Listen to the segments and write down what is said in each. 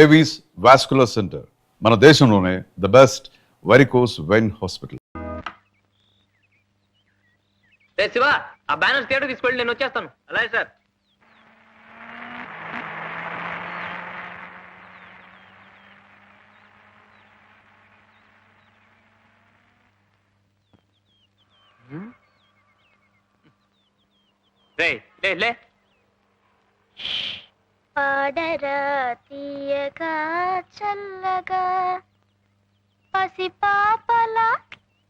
Avis vascular centre, మన దేశంలోనే the best varicose vein hospital. Shiva, ఆ బ్యానర్స్ థియేటర్ తీసుకెళ్ళి నేను వచ్చేస్తాను. అలాగే సార్. రే లే లే. పాడరా తీయగా చల్లగా పసిపాపల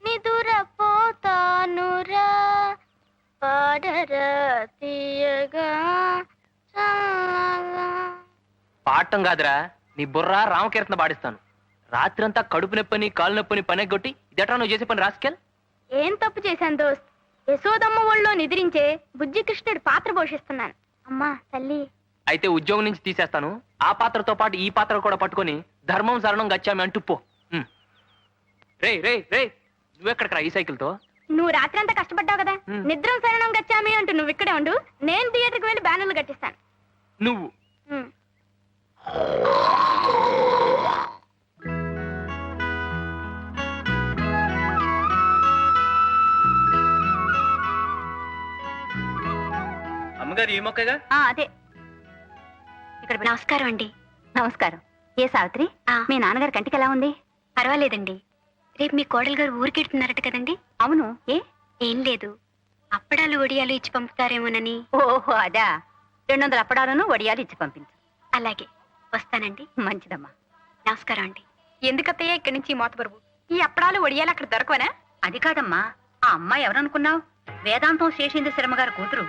నిదురపోతానురా, పాడరా తీయగా చల్లగా. పాడటం కాదురా, నీ బుర్ర రామకీర్తన పాడిస్తాను. రాత్రంతా కడుపు నొప్పని కాలు నొప్పని పనెగొట్టి ఇదట్రా నువ్వు చేసే పని రాసుకెళ్ళి. ఏం తప్పు చేశాను దోస్త్? యశోదమ్మ ఒళ్ళో నిద్రించే బుజ్జి కృష్ణుడి పాత్ర పోషిస్తున్నాను. అమ్మా తల్లి. అయితే ఉద్యోగం నుంచి తీసేస్తాను. ఆ పాత్రతో పాటు ఈ పాత్ర కూడా పట్టుకొని ధర్మం శరణం గచ్చామి అంటూ పో. రే రే రే, నువ్వెక్కడికి రా ఈ సైకిల్ తో? నువ్వు రాత్రంతా కష్టపడ్డావు కదా, నిద్రం శరణం గచ్చామి అంటూ నువ్వు ఇక్కడే ఉండు, నేను థియేటర్కి వెళ్ళి బ్యానర్లు కట్టిస్తాను. నువ్వు అమ్మగారు ఈ మొక్కగా? అదే. ఇక్కడ నమస్కారం అండి. నమస్కారం. ఏ సావిత్రి, మీ నాన్నగారి కంటికి ఎలా ఉంది? పర్వాలేదండి. రేపు మీ కోడలు గారు ఊరికెడుతున్నారట కదండి? అవును. ఏం లేదు, అప్పడాలు వడియాలు ఇచ్చి పంపుతారేమోనని. ఓహో అదా. 200 అప్పడాలను వడియాలు ఇచ్చి పంపించు. అలాగే, వస్తానండి. మంచిదమ్మా. నమస్కారం అండి. ఎందుకత్తయ్య ఇక్కడి నుంచి మోతబరువు? ఈ అప్పడాలు వడియాలు అక్కడ దొరకవనా? అది కాదమ్మా, ఆ అమ్మాయి ఎవరనుకున్నావు? వేదాంతం శేషేంద్ర శర్మగారి కూతురు.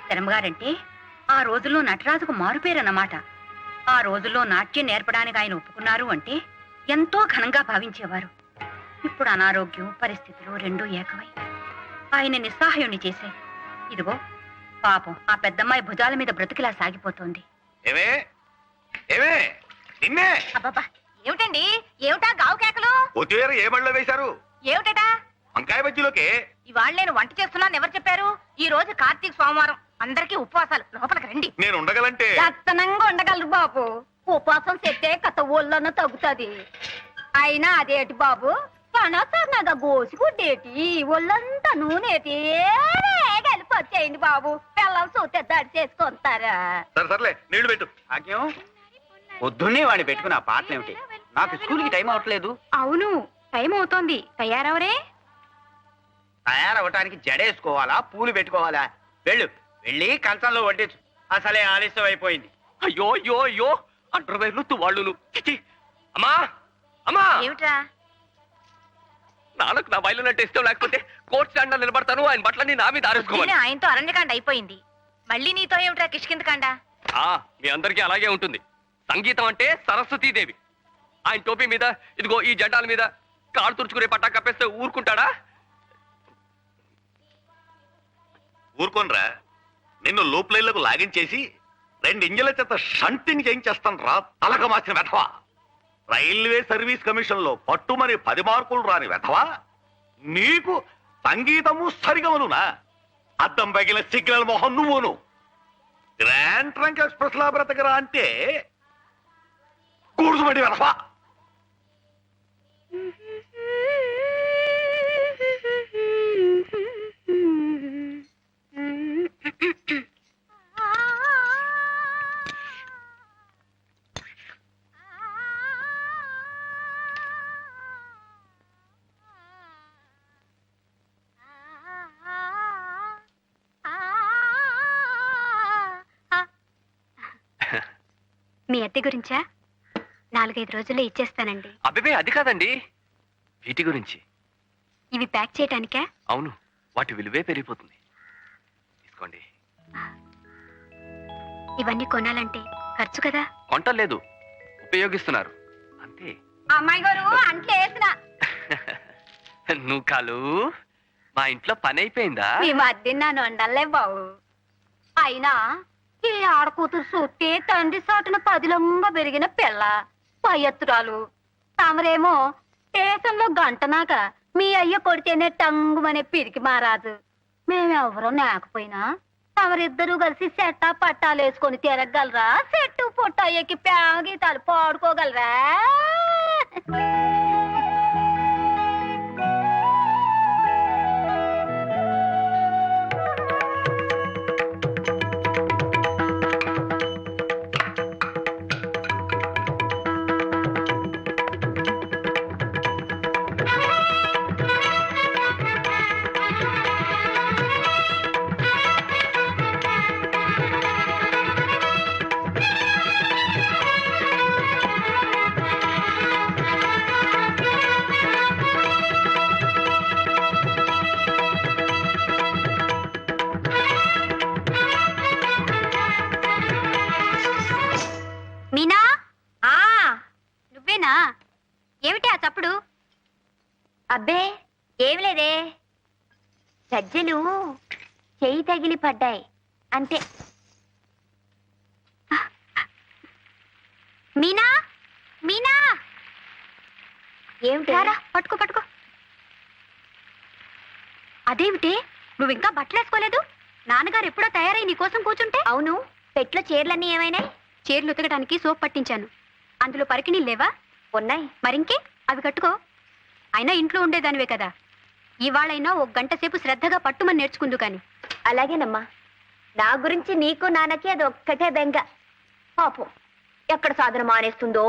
శర్మగారంటే ఆ రోజుల్లో నటరాజుకు మారుపేరన్నమాట. ఆ రోజుల్లో నాట్యం నేర్పడానికి ఆయన ఒప్పుకున్నారు అంటే ఎంతో ఘనంగా భావించేవారు. ఇప్పుడు అనారోగ్యం పరిస్థితులు రెండూ ఏకమై ఆయన నిస్సహాయుణ్ణి చేశాయి. ఇదిగో పాపం ఆ పెద్దమ్మాయి భుజాల మీద బ్రతికిలా సాగిపోతోంది. అబ్బబ్బా, ఏమిటండి? ఏమిటా గావు కేకలు? ఏ బడిలో వేశారు? ఏమిటా? వంకాయ బజ్జీలోకే. ఇవాళ నేను వంట చేస్తున్నాను ఎవరు చెప్పారు? ఈ రోజు కార్తీక సోమవారం, అందరికీ ఉపవాసాలు. లోపలికి రండి. నేను ఉండగలంటే దత్తనంగా ఉండగలరు బాబు. ఉపవాసం చెప్తే కథ ఒళ్ళన్న తగ్గుతుంది. అయినా అదేటి బాబు, సనసన్నగా గోసిగుడ్డేటి, ఒళ్ళంతా నూనెటి. కలిపి వచ్చేయండి బాబు, పిల్లలు చూస్తే దడి చేసుకుంటారా? సర్లే నీళ్లు పెట్టు. ఆజ్ఞం, పొద్దున్నే వాడిని పెట్టుకుని ఆ పాటలు ఏమిటి? నాకు స్కూల్కి టైం అవట్లేదు. అవును, టైం అవుతోంది. తయారవరే? తయారవటానికి జడేసుకోవాలా, పూలు పెట్టుకోవాలా? వెళ్ళు, వెళ్ళి కంచంలో వడ్డించు. అసలే ఆలస్యం అయిపోయింది. అయ్యో అయ్యో అయ్యో, అంటర్వేర్లు తువాళ్ళు. అమ్మా అమ్మా, ఏమిట్రా? నాన్నకు నా బయలునంటే ఇష్టం లేకపోతే కోర్టు స్టాండ్ నిలబడతాను. ఆయన బట్టలన్నీ నా మీద ఆరేసుకోవాలి. ఆయనతో అరణ్యకాండ అయిపోయింది, మళ్ళీ నీతో ఏమిట్రా కిష్కిందకాండ? మీ అందరికీ అలాగే ఉంటుంది. సంగీతం అంటే సరస్వతీదేవి. ఆయన టోపీ మీద ఇదిగో ఈ జెండాల మీద కాళ్ళు తుడుచుకునే పట్టా కప్పేస్తే ఊరుకుంటాడా? ఊరుకోనరా, నిన్ను లూప్ లైన్లకు లాగించేసి 2 ఇంజల చేత షంటింగ్ చేయించేస్తాను రా తలక మార్చిన వెధవా. రైల్వే సర్వీస్ కమిషన్ లో పట్టుమని 10 మార్కులు రాని వెధవా. నీకు సంగీతము సరిగమనునా? అద్దం పగిలిన సిగ్నల్ మొహం నువ్వును. గ్రాండ్ ట్రంక్ ఎక్స్ప్రెస్ లా బ్రతకరా అంటే కూడుసుబడి వెధవా. మీ అద్దె గురించా? 4-5 రోజుల్లో ఇచ్చేస్తానండి. అబ్బే అది కాదండి, వీటి గురించి. ఇవి ప్యాక్ చేయటానికా? అవును, వాటి విలువే పెరిగిపోతుంది. తీసుకోండి. ఇవన్నీ కొనాలంటే ఖర్చు కదా? కొంటలేదు, ఉపయోగిస్తున్నారు అంతే. అమ్మాయి గారు అంట్లో వేసిన నువ్వు కాలు, మా ఇంట్లో పని అయిపోయిందా? మీ మధ్య నన్ను వండలే బావు. అయినా ఈ ఆడకూతురు చూస్తే తండ్రి సాటున పదిలంగా పెరిగిన పిల్ల, పయ్యత్తురాలు. తమరేమో స్టేషన్లో గంటనాక మీ అయ్య కొడితేనే టంగుమనే పిరికి మారాదు. మేమెవరో లేకపోయినా తమరిద్దరూ కలిసి చెట్టా పట్టాలు వేసుకొని తిరగలరా? చెట్టు పొట్ట ఎక్కి గీతాలు పాడుకోగలరా? మీనా, నువ్వేనా? ఏమిటి ఆ చప్పుడు? అబ్బే ఏమి లేదే, సజ్జలు చెయ్యి తగిలి పడ్డాయి అంతే. మీనా, మీనా, ఏమిటి? పట్టుకో పట్టుకో. అదేమిటి నువ్వు ఇంకా బట్టలేసుకోలేదు? నాన్నగారు ఎప్పుడో తయారై నీకోసం కూర్చుంటే. అవును, పెట్లో చీరలన్నీ ఏమైనాయి? చీరలు ఉతకడానికి సోప్ పట్టించాను. అందులో పరికిణీలు లేవా? ఉన్నాయి. మరింకే అవి కట్టుకో. అయినా ఇంట్లో ఉండేదానివే కదా, ఇవాళైనా ఒక గంట సేపు శ్రద్ధగా పట్టుమని నేర్చుకుందు కాని. అలాగేనమ్మా. నా గురించి నీకు నాన్నకి అది ఒక్కటే బెంగ. పాపం ఎక్కడ సాధన మానేస్తుందో,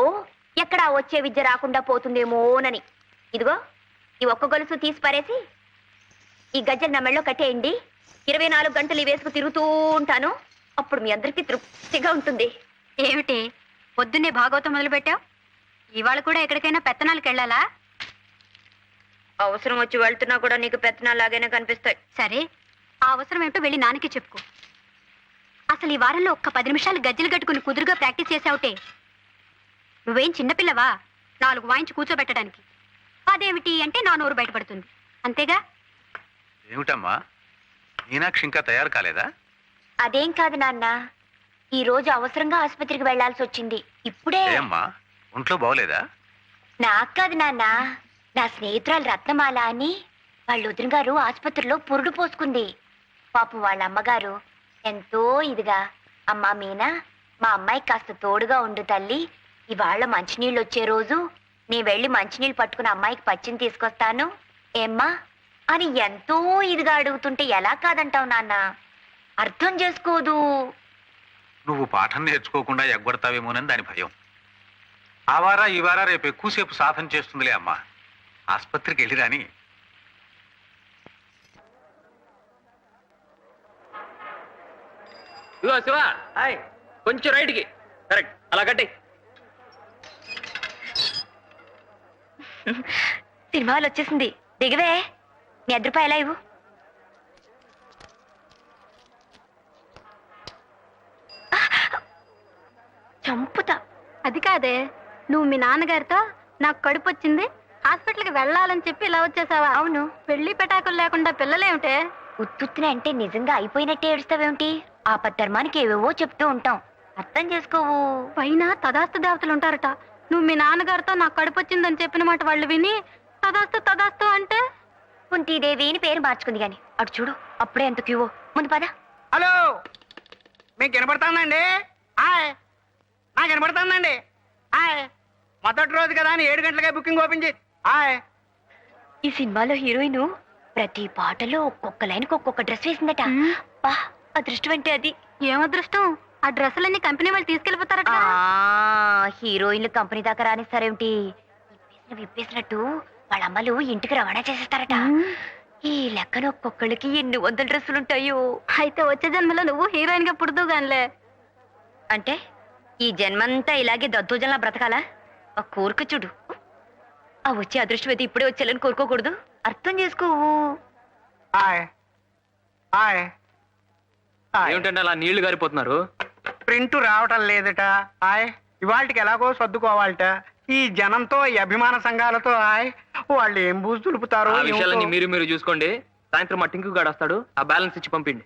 ఎక్కడ వచ్చే విద్య రాకుండా పోతుందేమోనని. ఇదిగో ఈ ఒక్క గొలుసు తీసి పారేసి ఈ గజ్జలు నా మెళ్ళో కట్టేయండి. 24 గంటలు ఈ వేసుకు తిరుగుతూ ఉంటాను. అప్పుడు మీ అందరికీ తృప్తిగా ఉంటుంది. ఏమిటి పొద్దున్నే భాగవతం మొదలు పెట్టావు? ఇవాళ కూడా ఎక్కడికైనా పెత్తనాలకు వెళ్ళాలా? అవసరం వచ్చి వెళ్తున్నా కూడా నీకు పెత్తనాలాగానే కనిపిస్తాయి. సరే, ఆ అవసరం ఏమిటో వెళ్ళి నాన్నకి చెప్పుకో. అసలు ఈ వారంలో ఒక్క 10 నిమిషాలు గజ్జలు కట్టుకుని కుదురుగా ప్రాక్టీస్ చేసావుటే నువ్వేం చిన్నపిల్లవా 4 వాయించి కూర్చోబెట్టడానికి? అదేమిటి అంటే నా నోరు బయటపడుతుంది, అంతేగా? ఏమిటమ్మా, మీనాక్షి ఇంకా తయారు కాలేదా? అదేం కాదు నాన్న, ఈ రోజు అవసరంగా ఆసుపత్రికి వెళ్లాల్సి వచ్చింది. ఇప్పుడే. ఏమ్మా, ఒంట్లో బాగోలేదా? నాకు కాదు నాన్న, నా స్నేహితురాలు రత్నమాల అని వాళ్ళ వదిన గారు ఆసుపత్రిలో పురుడు పోసుకుంది. పాపం వాళ్ళ అమ్మగారు ఎంతో ఇదిగా, అమ్మా మీనా, మా అమ్మాయి కాస్త తోడుగా ఉండు తల్లి, ఇవాళ మంచినీళ్ళు వచ్చే రోజు నీ వెళ్ళి మంచినీళ్ళు పట్టుకుని అమ్మాయికి పచ్చిని తీసుకొస్తాను ఏమ్మా అని ఎంతో ఇదిగా అడుగుతుంటే ఎలా కాదంటావు నాన్న? అర్థం చేసుకోదు. నువ్వు పాఠం నేర్చుకోకుండా ఎగ్గొడతావేమోనని దాని భయం. ఆ వారా ఈ వారా రేపు ఎక్కువసేపు సాధన చేస్తుందిలే అమ్మా. ఆసుపత్రికి వెళ్ళిరాని. ఇదిగో శివ, కొంచెం రైట్కి. కరెక్ట్, అలా కట్టే. సినిమాలు వచ్చేసింది, దిగవే. నీ ₹1 ఇవ్వు. చంపుతా. అది కాదే, నువ్వు మీ నాన్నగారితో నాకు కడుపు వచ్చింది, హాస్పిటల్కి వెళ్ళాలని చెప్పి ఇలా వచ్చేసావా? అవును. పెళ్లి పెటాకులు లేకుండా పిల్లలేమిటే? ఉత్తుత్తునే అంటే నిజంగా అయిపోయినట్టే ఏడుస్తావేమిటి? ఆపద్ధర్మానికి ఏవేవో చెప్తూ ఉంటాం, అర్థం చేసుకోవు. పైన తదాస్తు దేవతలు ఉంటారట. నువ్వు మీ నాన్నగారితో నాకు కడుపు వచ్చిందని చెప్పిన మాట వాళ్ళు విని తదాస్తు తదాస్తు అంటే కుంతీదేవిని పేరు మార్చుకుంది గాని. అటు చూడు, అప్పుడే ఎంత క్యూవో. ముందు పద. హలో, మీకు వినపడుతుందండి? నాకు వినపడుతుందండి. మొదటి రోజు కదా అని 7 గంటలకే బుకింగ్ ఓపెన్ చేసి. ఈ సినిమాలో హీరోయిన్ ప్రతి పాటలో ఒక్కొక్క లైన్కి ఒక్కొక్క డ్రెస్ వేసిందట. బా, అదృష్టం అంటే అది. ఏం అదృష్టం? ఆ డ్రెస్సులన్నీ కంపెనీ వాళ్ళు తీసుకెళ్లిపోతారట. హీరోయిన్లు కంపెనీ దాకా రానిస్తారేమిటి? విప్పేసినట్టు వాళ్ళ అమ్మలు ఇంటికి రవాణా చేసేస్తారట. ఈ లెక్కన ఒక్కొక్కళ్ళకి ఎన్ని 100 డ్రెస్సులుంటాయో. అయితే వచ్చే జన్మలో నువ్వు హీరోయిన్ గా పుడుతూ గానిలే. అంటే ఈ జన్మంతా ఇలాగే దద్దోజనలా బ్రతకాలా? ఆ కోరిక చూడు. ఆ వచ్చే అదృష్టం అయితే ఇప్పుడే వచ్చేయాలని కోరుకోకూడదు. అర్థం చేసుకోవు. ఏమిటంటే అలా నీళ్లు గారిపోతున్నారు? ప్రింట్ రావటం లేదట. ఇవాళకి ఎలాగో సర్దుకోవాలట. ఈ జనంతో, ఈ అభిమాన సంఘాలతో వాళ్ళు ఏం బూజు దులుపుతారో. ఆ విషయాలన్నీ మీరు చూసుకోండి. సాయంత్రం మా టింకు గాడు వస్తాడు, ఆ బ్యాలెన్స్ ఇచ్చి పంపిండి.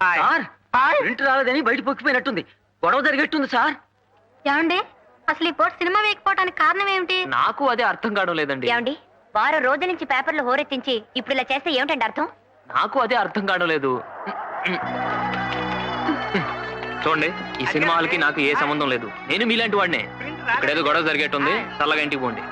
ప్రింట్ రాలేదని బయట పొక్కిపోయినట్టుంది, గొడవ జరిగేట్టుంది సార్. ఏమండి, అసలు ఈ పూట సినిమా వేయకపోవడానికి కారణం ఏమిటి? నాకు అదే అర్థం కావడం లేదండి. ఏమండి, వారం రోజుల నుంచి పేపర్లు హోరెత్తించి ఇప్పుడు ఇలా చేస్తే ఏమిటండి అర్థం? నాకు అదే అర్థం కావడం లేదు. చూడండి, ఈ సినిమా హాల్కి నాకు ఏ సంబంధం లేదు. నేను మీలాంటి వాడినే. ఇక్కడేదో గొడవ జరిగేట్టుంది, చల్లగా ఇంటికి పోండి.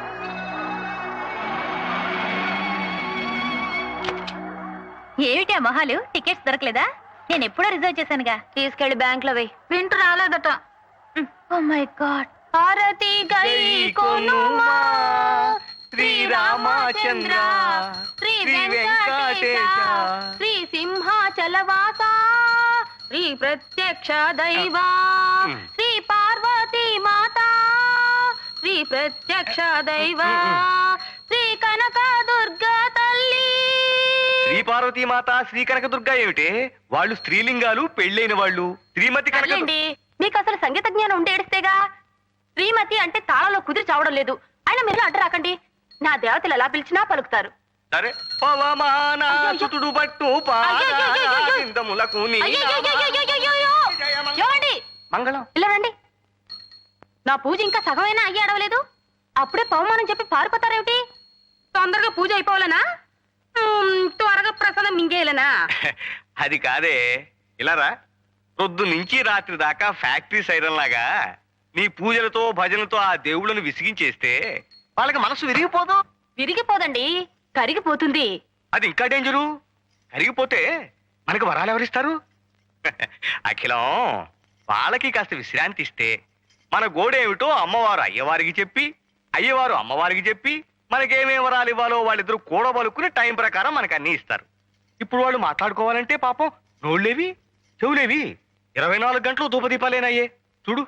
ఏమిటి ఆ మొహాలు? టికెట్స్ దొరకలేదా? నేను ఎప్పుడో రిజర్వ్ చేశానుగా. తీసుకెళ్లి బ్యాంక్ లో వెయ్యి. ప్రింట్ రాలేదట. Oh my god. భారతి గై కొనుమా శ్రీరామచంద్ర శ్రీ వెంకటేశ శ్రీ సింహాచలవాస శ్రీ ప్రత్యక్ష దైవా శ్రీ పార్వతీ మాత శ్రీ ప్రత్యక్ష దైవా శ్రీ కనక దుర్గా తల్లి. శ్రీ పార్వతీ మాత శ్రీ కనకదుర్గ ఏమిటే? వాళ్ళు స్త్రీలింగాలు, పెళ్ళైన వాళ్ళు. శ్రీమతి కనక అదేండి, మీకు అసలు సంగీత జ్ఞానం ఉండి ఏడిస్తేగా. శ్రీమతి అంటే తాళంలో కుదిరి చావడం లేదు. అయినా మీరు అడ్డు రాకండి. నా దేవతలు ఎలా పిలిచినా పలుకుతారు. సరే పవమాన సుతుడు పట్టు పాదములకు ఏమండి? మంగళం. ఇలా రండి. నా పూజ ఇంకా సగమైనా అయ్యి అడవలేదు. అప్పుడే పవమానం చెప్పి పారిపోతారేమిటి? తొందరగా పూజ అయిపోవాలనా? త్వరగా ప్రసాదం మింగేయాలనా? అది కాదే, ఇలారా. పొద్దు నుంచి రాత్రి దాకా ఫ్యాక్టరీ సైరన్ లాగా నీ పూజలతో భజనతో ఆ దేవుళ్ళను విసిగించేస్తే వాళ్ళకి మనసు విరిగిపోదు. విరిగిపోదండి, కరిగిపోతుంది. అది ఇంకా డేంజరు. కరిగిపోతే మనకు వరాలు ఎవరిస్తారు? అఖిలం, వాళ్ళకి కాస్త విశ్రాంతి ఇస్తే మన గోడేమిటో అమ్మవారు అయ్యవారికి చెప్పి, అయ్యవారు అమ్మవారికి చెప్పి మనకేమేం వరాలు ఇవ్వాలో వాళ్ళిద్దరూ కూడబలుకుని టైం ప్రకారం మనకు అన్ని ఇస్తారు. ఇప్పుడు వాళ్ళు మాట్లాడుకోవాలంటే పాపం నోళ్ళేవి చెవులేవి 24 గంటలు ధూపదీపాలేనయ్యే. చూడు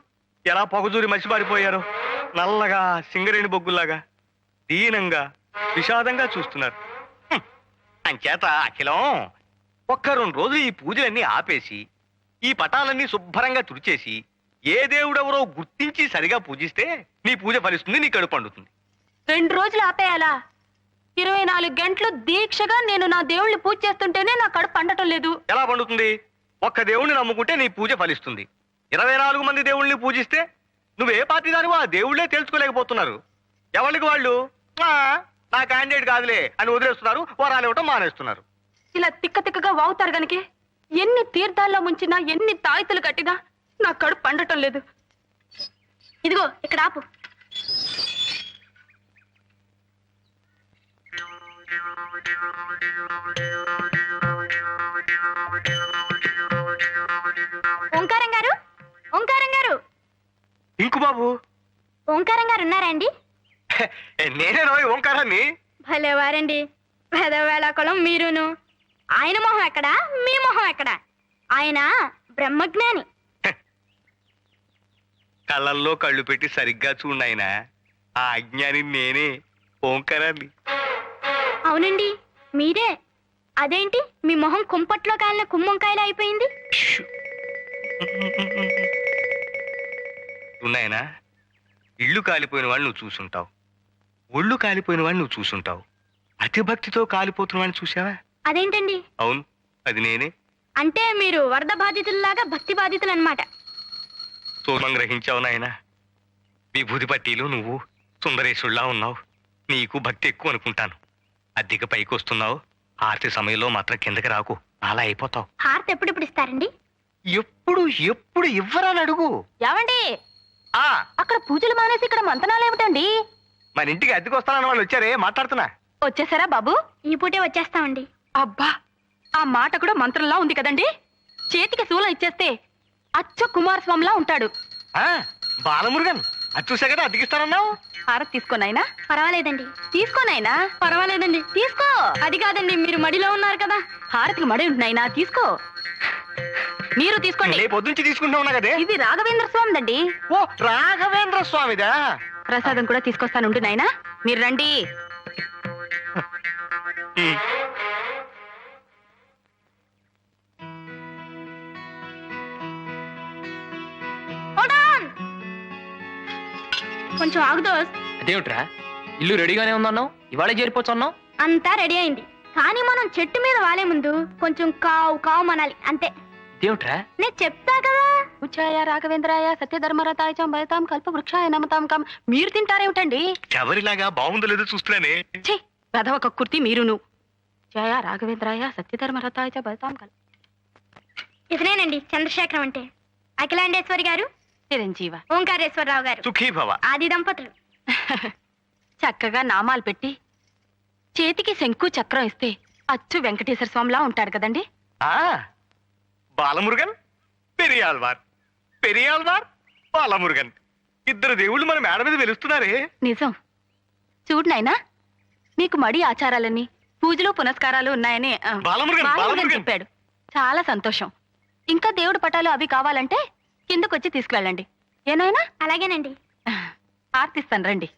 ఎలా పొగజూరి మసిబారిపోయారో. నల్లగా సింగరేణి బొగ్గుల్లాగా దీనంగా విషాదంగా చూస్తున్నారు. అంచేత అఖిలం, ఒక్క 2 రోజులు ఈ పూజలన్నీ ఆపేసి ఈ పటాలన్నీ శుభ్రంగా తుడిచేసి ఏ దేవుడెవరో గుర్తించి సరిగా పూజిస్తే నీ పూజ ఫలిస్తుంది, నీ కడుపు పండుతుంది. 2 రోజులు ఆపేయాలా? 24 గంటలు దీక్షగా నేను నా దేవుళ్ళని పూజ చేస్తుంటేనే నా కడుపు పండటం లేదు. ఎలా పండుతుంది? ఒక్క దేవుణ్ణి నమ్ముకుంటే నీ పూజ ఫలిస్తుంది. 24 మంది దేవుళ్ళని పూజిస్తే నువ్వే పార్టీ దానివో ఆ దేవుళ్ళే తెలుసుకోలేకపోతున్నారు. ఎవరికి వాళ్ళు నా క్యాండిడేట్ కాదులే అని వదిలేస్తున్నారు, వరాలు ఇవ్వటం మానేస్తున్నారు. ఇలా తిక్క తిక్కగా వాగుతారు గనక ఎన్ని తీర్థాల్లో ముంచినా, ఎన్ని తాయితులు కట్టినా నా కడుపు పండటం లేదు. ఇదిగో ఇక్కడ ఆపు. ఓంకారం గారు, ఓంకారం గారు. ఇంకు బాబు, ఓంకారం గారు ఉన్నారా అండి? నేనే రోయ్ ఓంకారాన్ని. భలేవారండి, పెదవేళకులం మీరును. ఆయన మొహం ఎక్కడా, మీ మొహం ఎక్కడా? ఆయన బ్రహ్మజ్ఞాని. కళ్ళల్లో కళ్ళు పెట్టి సరిగ్గా చూడాయన. ఆ అజ్ఞాని నేనే, ఓంకారాన్ని. అవునండి, మీరే. అదేంటి మీ మొహం కుంపట్లో కాలిన కుమ్మంకాయలు అయిపోయింది? ఉన్నాయనా, ఇళ్ళు కాలిపోయిన వాళ్ళు నువ్వు చూసుంటావు, ఒళ్ళు కాలిపోయిన వాళ్ళు నువ్వు చూసుంటావు. అతి భక్తితో కాలిపోతున్న వాడిని చూసావా? అదేంటండి? అవును, అది నేనే. అంటే మీరు వరద బాధితుల్లాగా భక్తి బాధితులు అన్నమాట. సోమం గ్రహించావు నాయన. విభూతి పట్టీలు నువ్వు సుందరేశుల్లా ఉన్నావు. నీకు భక్తి ఎక్కువ అనుకుంటాను. అద్దెకి పైకి వస్తున్నావు, ఆర్తి సమయంలో మాత్రం కిందకి రాకు, అలా అయిపోతావు. హారతి ఎప్పుడిప్పుడు ఇస్తారండి? ఎప్పుడు ఎప్పుడు ఇవ్వరని అడుగు. ఏమండి, ఆ అక్కడ పూజలు మానేసి ఇక్కడ మంతనాలు ఏమిటండి? మన ఇంటికి అద్దెకి వస్తానన్న వాళ్ళు వచ్చారే, మాట్లాడుతున్నా. వచ్చేసారా బాబు? ఈ పూటే వచ్చేస్తామండి. అబ్బా, ఆ మాట కూడా మంత్రంలా ఉంది కదండి. చేతికి శూలం ఇచ్చేస్తే అచ్చ కుమారస్వామిలా ఉంటాడు. బాలమురుగన్, అది చూసా కదా అద్దెకిస్తానన్నావు. హారతి తీసుకోనైనా? పర్వాలేదండి. తీసుకోనైనా? పర్వాలేదండి. తీసుకో. అది కాదండి, మీరు మడిలో ఉన్నారు కదా. హారతికి మడి ఉంటున్నాయినా, తీసుకో. మీరు తీసుకోండి. రేపు పొద్దుంచి తీసుకుంటా ఉన్నా కదే. ఇది రాఘవేంద్ర స్వామిదండి. ఓ, రాఘవేంద్ర స్వామిదా? ప్రసాదం కూడా తీసుకొస్తానుండు నాయనా, మీరు రండి. కొంచెం ఆగుదో. అదేమిట్రా, ఇల్లు రెడీగానే ఉందన్నావు, ఇవాళే చేరిపోవచ్చు అన్నావు. అంతా రెడీ అయింది, కానీ మనం చెట్టు మీద వాలే ముందు కొంచెం కావు కావు మనాలి అంతే. ఇదేమిట్రా? నేను చెప్తా కదా. ఉచ్చాయ రాఘవేంద్రాయ సత్యధర్మరతాయ చ భయతాం కల్ప వృక్షాయ నమతాం కం. మీరు తింటారేమిటండి? ఎవరిలాగా బాగుందో లేదో చూస్తున్నానే. ఛీ, వెధవ కక్కుర్తి మీరును. జయ రాఘవేంద్రాయ సత్యధర్మరతాయ చ భయతాం కల్ప. ఇతనేనండి చంద్రశేఖరం అంటే. అఖిలాండేశ్వరి గారు, చిరంజీవ ఓంకారేశ్వరరావు గారు, సుఖీ భవ. ఆది దంపతులు. చక్కగా నామాలు పెట్టి చేతికి శంకు చక్రం ఇస్తే అచ్చు వెంకటేశ్వర స్వామిలా ఉంటాడు కదండి. ఆ బాలమురుగన్, పెరియాళ్వార్, పెరియాళ్వార్, బాలమురుగన్, ఇద్దరు దేవుళ్ళు మన మేడ మీద వెలుస్తున్నారే. నిజం. చూడు నాయనా, మీకు మడి ఆచారాలన్నీ పూజలు పునస్కారాలు ఉన్నాయని బాలమురుగన్, బాలమురుగన్ బాలమురుగన్. చెప్పాడు. చాలా సంతోషం. ఇంకా దేవుడు పటాలు అవి కావాలంటే కిందకొచ్చి తీసుకువెళ్ళండి. ఏనాయనా? అలాగేనండి. ఆర్తిస్తాను, రండి.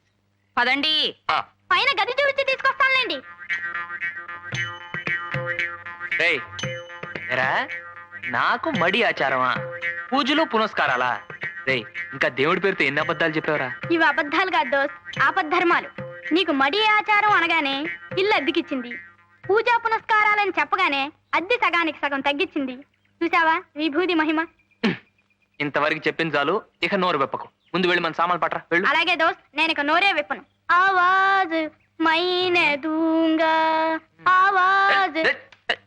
పదండి. ఆ, పైన గది చూపించి తీసుకొస్తానులేండి. రేయ్ ఏరా, నాకు మడి ఆచారమా, పూజలు పునస్కారాలా? రేయ్, ఇంకా దేవుడి పేరుతో ఎన్ని అబద్ధాలు చెప్పావురా? ఇవి అబద్ధాలు కాదు దోస్త్, ఆపద్ధర్మాలు. నీకు మడి ఆచారం అనగానే ఇల్లు అద్దెకిచ్చింది, పూజా పునస్కారాలని చెప్పగానే అద్దె సగానికి సగం తగ్గించింది. చూసావా విభూది మహిమ? ఇంతవరకు చెప్పింది చాలు, ఇక నోరు వెప్పకు. ముందు వెళ్ళి మన సామాన్లు పట్రా, వెళ్ళు. అలాగే దోస్త్, నేను ఇక నోరే విప్పను. ఆవాజ్ మైనే దూంగా, ఆవాజ్. ఏయ్, ఏయ్.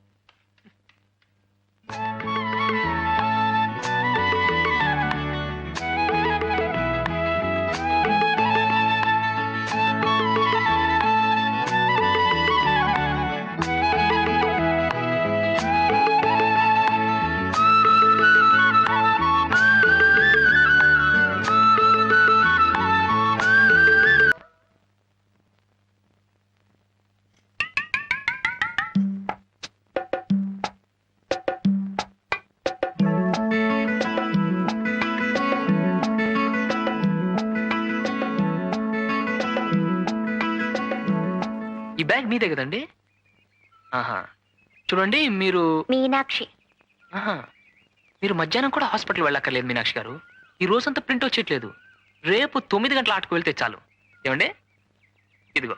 ఈ బ్యాగ్ మీదే కదండి? ఆహా, చూడండి మీరు మీనాక్షి. ఆహా, మీరు మధ్యాహ్నం కూడా హాస్పిటల్ వెళ్ళక్కర్లేదు మీనాక్షి గారు. ఈ రోజంతా ప్రింట్ వచ్చేట్లేదు. రేపు 9 గంటల ఆటకు వెళ్తే చాలు. ఏమండి? ఇదిగో.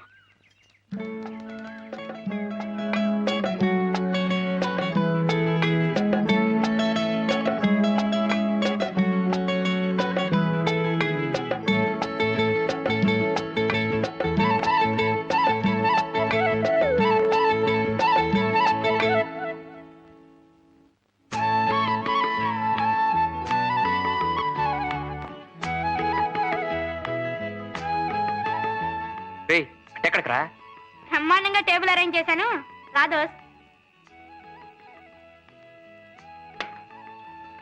రే, ఎక్కడికి రా? బ్రహ్మాండంగా టేబుల్ అరేంజ్ చేశాను, రా దోస్త్.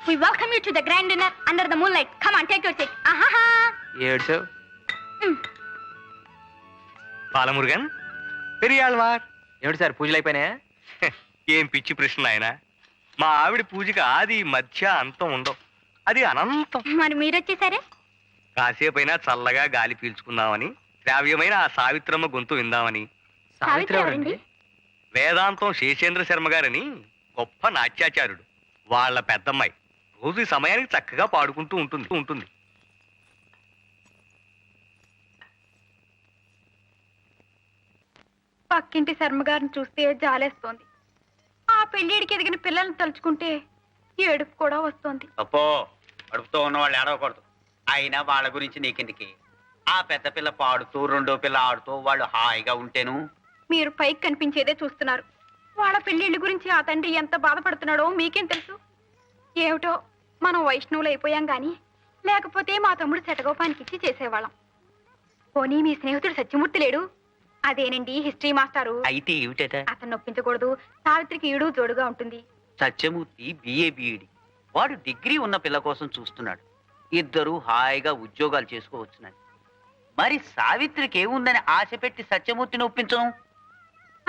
We welcome you to the grand dinner under the moonlight. Come on, take your seat. Ahaha. ఏడ్చావు? Balamurugan, Periyalvar. ఏమిటి సార్, పూజలు అయిపోయినాయా? ఏం పిచ్చి ప్రశ్న ఆయన. మా ఆవిడ పూజకి ఆది మధ్య అంతం ఉండవు, అది అనంతం. మరి మీరు వచ్చేసారే? కాసేపైనా చల్లగా గాలి పీల్చుకుందామని, శ్రావ్యమైన ఆ సావిత్రమ్మ గొంతు విందామని. సావిత్రి ఎవరండి? వేదాంతం శేషేంద్ర శర్మ గారని గొప్ప నాట్యాచార్యుడు, వాళ్ళ పెద్దమ్మాయి. రోజు ఈ సమయానికి చక్కగా పాడుకుంటూ ఉంటుంది. పక్కింటి శర్మగారిని చూస్తే జాలేస్తోంది. ఆ పెళ్లిడికి ఎదిగిన పిల్లల్ని తలుచుకుంటే ఏడుపు కూడా వస్తోంది. అప్పో, అడుపుతో ఉన్న వాళ్ళు ఏడవకూడదు. అయినా వాళ్ళ గురించి నీకెందుకి? ఆ పెద్ద పిల్ల పాడుతూ రెండో పిల్ల ఆడుతూ వాళ్ళు హాయిగా ఉంటేను. మీరు పైకి కనిపించేదే చూస్తున్నారు. వాళ్ళ పెళ్లిళ్ళ గురించి ఆ తండ్రి ఎంత బాధపడుతున్నాడో మీకేం తెలుసు? ఏమిటో మనం వైష్ణవులు అయిపోయాం గాని, లేకపోతే మా తమ్ముడు శటగోపానికి ఇచ్చి చేసేవాళ్ళం. పోనీ మీ స్నేహితుడు సత్యమూర్తి లేడు? అదేనండి హిస్టరీ మాస్టారు. అయితే ఏమిటట? అతను నొప్పించకూడదు, సావిత్రికి ఈడు జోడుగా ఉంటుంది. సత్యమూర్తి బిఏ బిఈడి, వాడు డిగ్రీ ఉన్న పిల్ల కోసం చూస్తున్నాడు. ఇద్దరు హాయిగా ఉద్యోగాలు చేసుకోవచ్చునని. మరి సావిత్రికి ఏముందని ఆశ పెట్టి సత్యమూర్తిని ఒప్పించను?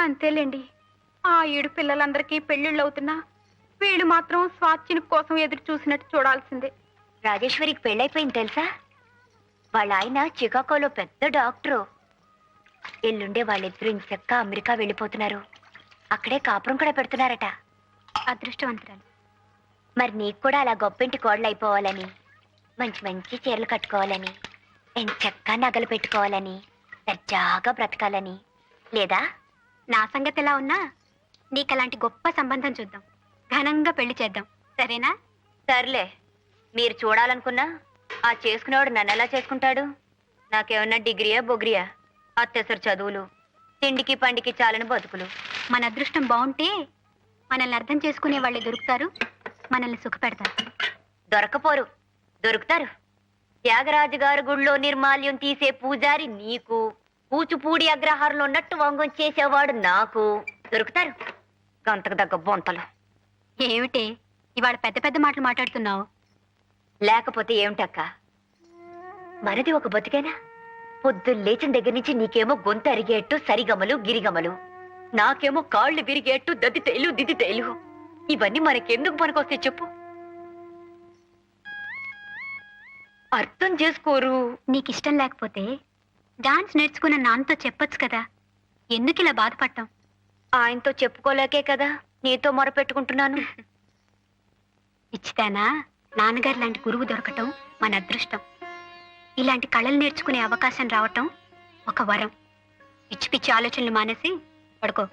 అంతేలేండి. ఆ ఏడు పిల్లలందరికీ పెళ్లిళ్ళు అవుతున్నా వీళ్ళు మాత్రం స్వాచ్ఛిని కోసం ఎదురు చూసినట్టు చూడాల్సిందే. రాజేశ్వరికి పెళ్ళైపోయింది తెలుసా? వాళ్ళ ఆయన చికాగోలో పెద్ద డాక్టరు. ఎల్లుండే వాళ్ళిద్దరూ ఇంచక్క అమెరికా వెళ్ళిపోతున్నారు. అక్కడే కాపురం కూడా పెడుతున్నారట. అదృష్టవంతురాలు. మరి నీకు కూడా అలా గొప్పింటి కోడలు అయిపోవాలని, మంచి మంచి చీరలు కట్టుకోవాలని, ఎంచక్క నగలు పెట్టుకోవాలని, దర్జాగా బ్రతకాలని లేదా? నా సంగతి ఎలా ఉన్నా నీకు అలాంటి గొప్ప సంబంధం చూద్దాం, ఘనంగా పెళ్లి చేద్దాం, సరేనా? సర్లే, మీరు చూడాలనుకున్నా ఆ చేసుకునేవాడు నన్ను ఎలా చేసుకుంటాడు? నాకేమన్నా డిగ్రీయా బొగ్రియా? అత్యవసర చదువులు, తిండికి పండికి చాలని బతుకులు. మన అదృష్టం బాగుంటే మనల్ని అర్థం చేసుకునే వాళ్ళే దొరుకుతారు, మనల్ని సుఖపెడతారు. దొరకపోరు, దొరుకుతారు. త్యాగరాజు గారి గుళ్ళో నిర్మాల్యం తీసే పూజారి నీకు, కూచిపూడి అగ్రహారంలో ఉన్నట్టు వంగం చేసేవాడు నాకు దొరుకుతారు. గంతకు దగ్గ బొంతలు. ఏమిటి ఇవాళ పెద్ద పెద్ద మాటలు మాట్లాడుతున్నావు? లేకపోతే ఏమిటక్క, మనది ఒక బతుకేనా? పొద్దున్న లేచిన దగ్గర నుంచి నీకేమో గొంతు అరిగేట్టు సరిగమలు గిరిగమలు, నాకేమో కాళ్ళు విరిగేట్టు దద్దితేలు దిద్దితేలు. ఇవన్నీ మనకెందుకు పనికొస్తాయి చెప్పు? అర్థం చేసుకోరు. నీకిష్టం లేకపోతే డాన్స్ నేర్చుకున్న నాన్నతో చెప్పొచ్చు కదా, ఎందుకు ఇలా బాధపడటం? ఆయనతో చెప్పుకోలేకే కదా నీతో మొరపెట్టుకుంటున్నాను. ఇచ్చితేనా నాన్నగారు లాంటి గురువు దొరకటం మన అదృష్టం. ఇలాంటి కళలు నేర్చుకునే అవకాశం రావటం ఒక వరం. పిచ్చి పిచ్చి ఆలోచనలు మానేసి పడుకో.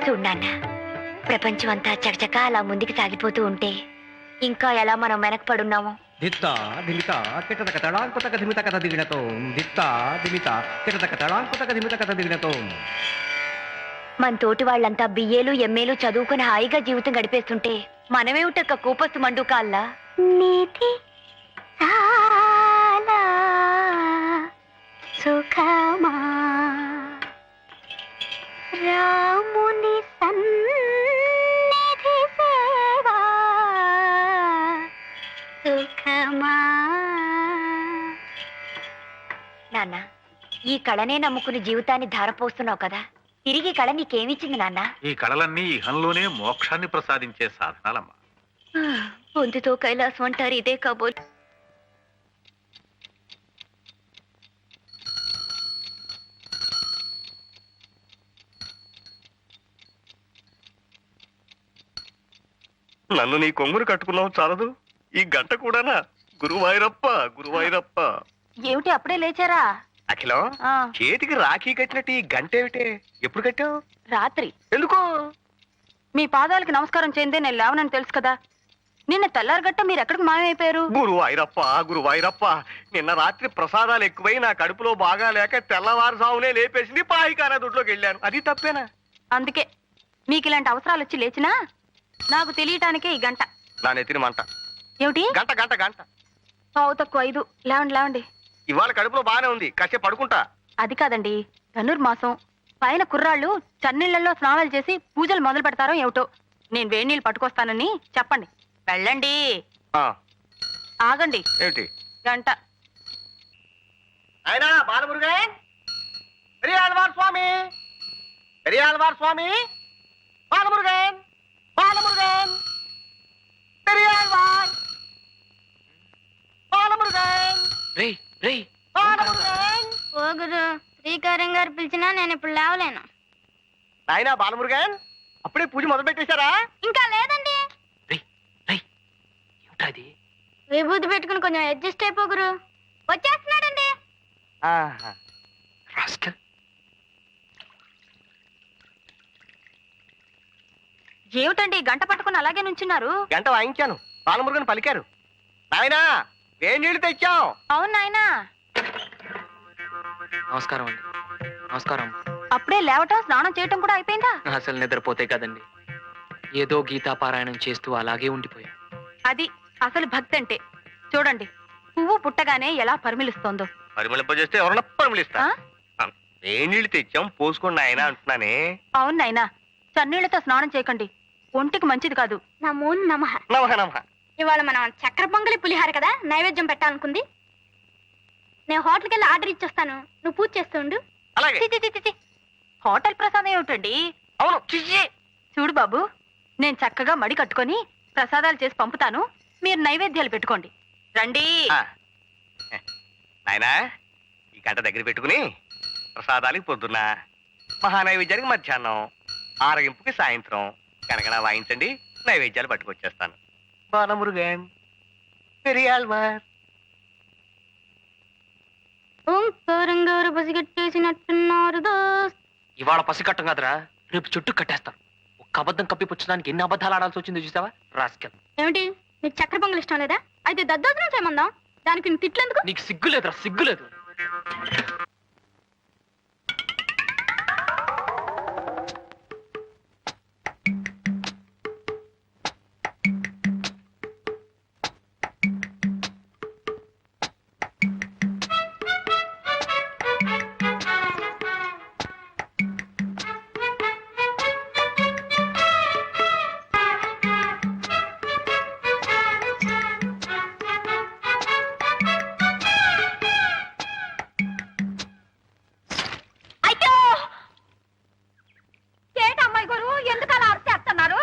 చూడన్నా, ప్రపంచం అంతా చకచక అలా ముందుకు సాగిపోతూ ఉంటే ఇంకా ఎలా మనం వెనకపడున్నామో. దిత్తా దిమిత కిటతక తడాంకుతక దిమిత కథ దిగినతో దిత్తా దిమిత కిటతక తడాంకుతక దిమిత కథ దిగినతో. మన తోటి వాళ్ళంతా బిఏలు ఎంఏలు చదువుకుని హాయిగా జీవితం గడిపేస్తుంటే మనమేమిటక్క కూపస్తు మండు కాల్లా. నీతి చాలా సుఖమా రాముని సన్నిధి సేవా సుఖమా. నాన్న, ఈ కళనే నమ్ముకుని జీవితాన్ని ధారపోస్తున్నావు కదా, తిరిగి కళ నీకేమిచ్చింది నాన్న? ఈ కళలన్నీ ఇహంలోనే మోక్షాన్ని ప్రసాదించే సాధనాలమ్మా. పొందుతో కైలాసం అంటారు, ఇదే కాబోలు. నన్ను నీ కొంగురు కట్టుకున్నావు చాలదు, ఈ గంట కూడానా? గురువాయూరప్ప గురువాయూరప్ప. ఏమిటి అప్పుడే లేచారా? అఖిలం, చేతికి రాఖీ కట్టినట్టు ఈ గంట ఏమిటే? ఎప్పుడు కట్టావు? రాత్రి. ఎందుకు? మీ పాదాలకు నమస్కారం చేయందే నేను లేవనని తెలుసు కదా. నిన్న తెల్లారగట్ట మీరు ఎక్కడికి మాయమైపోయారు? గురువాయూరప్ప గురువాయూరప్ప, నిన్న రాత్రి ప్రసాదాలు ఎక్కువై నా కడుపులో బాగా లేక తెల్లవారుజామునే లేపేసింది, పాయికానా దొడ్లోకి వెళ్ళాను. అది తప్పేనా? అందుకే మీకు ఇలాంటి అవసరాలు వచ్చి లేచినా నాకు తెలియటానికే ఈ గంట. నా నెత్తిన మంట. ఏమిటి? గంట గంట గంట. పావు తక్కువ 5. లేవండి లేవండి. ఇవాళ కడుపులో బాగానే ఉంది, కాసేపు పడుకుంటా. అది కాదండి, ధనుర్మాసం పైన కుర్రాళ్ళు చన్నీళ్లలో స్నానాలు చేసి పూజలు మొదలు పెడతారో ఏమిటో. నేను వేడి నీళ్ళు పట్టుకొస్తానని చెప్పండి. వెళ్ళండి. ఆ, ఆగండి. ఏమిటి? గంట. ఆయన బాలమురుగన్, పెరియాళ్వార్ స్వామి, పెరియాళ్వార్ స్వామి, బాలమురుగన్, బాలమురుగన్, పెరియాళ్వార్, బాలమురుగన్, రేయ్ రేయ్, బాలమురుగన్. ఓ గురు, శ్రీకారం గారు పిలిచినా నేను ఇప్పుడు లేవలేను. ఆయన బాలమురుగన్, అప్పుడే పూజ మొదలు పెట్టేశారా? ఇంకా లేదండి. రేయ్ రేయ్, ఏమిటా ఇది? విభూతి పెట్టుకుని కొంచెం అడ్జస్ట్ అయిపో గురు. వచ్చేస్తున్నాడండి. ఆహా. రాస్కల్. ఏమిటండి గంట పట్టుకుని అలాగే నుంచున్నారు? గంట వాయించాను, బాలమురుగన్ పలికారు. నాయనా వేడి నీళ్లు తెచ్చాం. అవును నాయనా. నమస్కారం అండి. నమస్కారం. అప్పుడే లేవటం స్నానం చేయటం కూడా అయిపోయిందా? అసలు నిద్రపోతే కదండి, ఏదో గీతా పారాయణం చేస్తూ అలాగే ఉండిపోయా. అది అసలు భక్తి అంటే. చూడండి, పువ్వు పుట్టగానే ఎలా పరిమిలుస్తోందో. పరిమళింపజేస్తే ఎవరన్నా పరిమళిస్తా. వేడి నీళ్లు తెచ్చాం, పోసుకోండి ఆయన అంటున్నానే. అవును నాయనా, చన్నీళ్లతో స్నానం చేయకండి, ఒంటికి మంచిది కాదు. నమో నమః. నమః నమః. ఇవాళ మనం చక్కెర పొంగలి పులిహార కదా నైవేద్యం పెట్టాలనుకుంది. నేను హోటల్కి వెళ్ళి ఆర్డర్ ఇచ్చొస్తాను, నువ్వు పూజ చేస్తుండు. అలాగే. చి, చి, చి, చి, చి. హోటల్ ప్రసాదం ఏమిటండి? అవును. చిచ్చి. చూడు బాబు, నేను చక్కగా మడి కట్టుకొని ప్రసాదాలు చేసి పంపుతాను, మీరు నైవేద్యాలు పెట్టుకోండి. రండి. నాయనా ఈ గంట దగ్గర పెట్టుకుని ప్రసాదానికి పొద్దున్న, మహానైవేద్యానికి మధ్యాహ్నం, ఆరగింపుకి సాయంత్రం కనకన వాయించండి. నైవేద్యాలు పట్టుకొచ్చేస్తాను. బాలమురుగన్ పెరియాల్వార్. ఓంకారంగారు పసిగట్టేసినట్టున్నారు దోస్త్. ఇవాళ పసికట్టం కాదురా, రేపు చుట్టూ కట్టేస్తాను. ఒక్క అబద్ధం కప్పిపుచ్చడానికి ఎన్ని అబద్ధాలు ఆడాల్సి వచ్చిందో చూసావా రాస్కెల్. ఏమిటి నీకు చక్కెర పొంగల్ ఇష్టం లేదా? అయితే దద్దోజనం చేయమందాం. దానికి నువ్వు తిట్లేందుకు? నీకు సిగ్గులేదురా, సిగ్గులేదు. అయ్యో ఏంటి అమ్మాయి గారు ఎందుకు అలా అరిచేస్తున్నారు?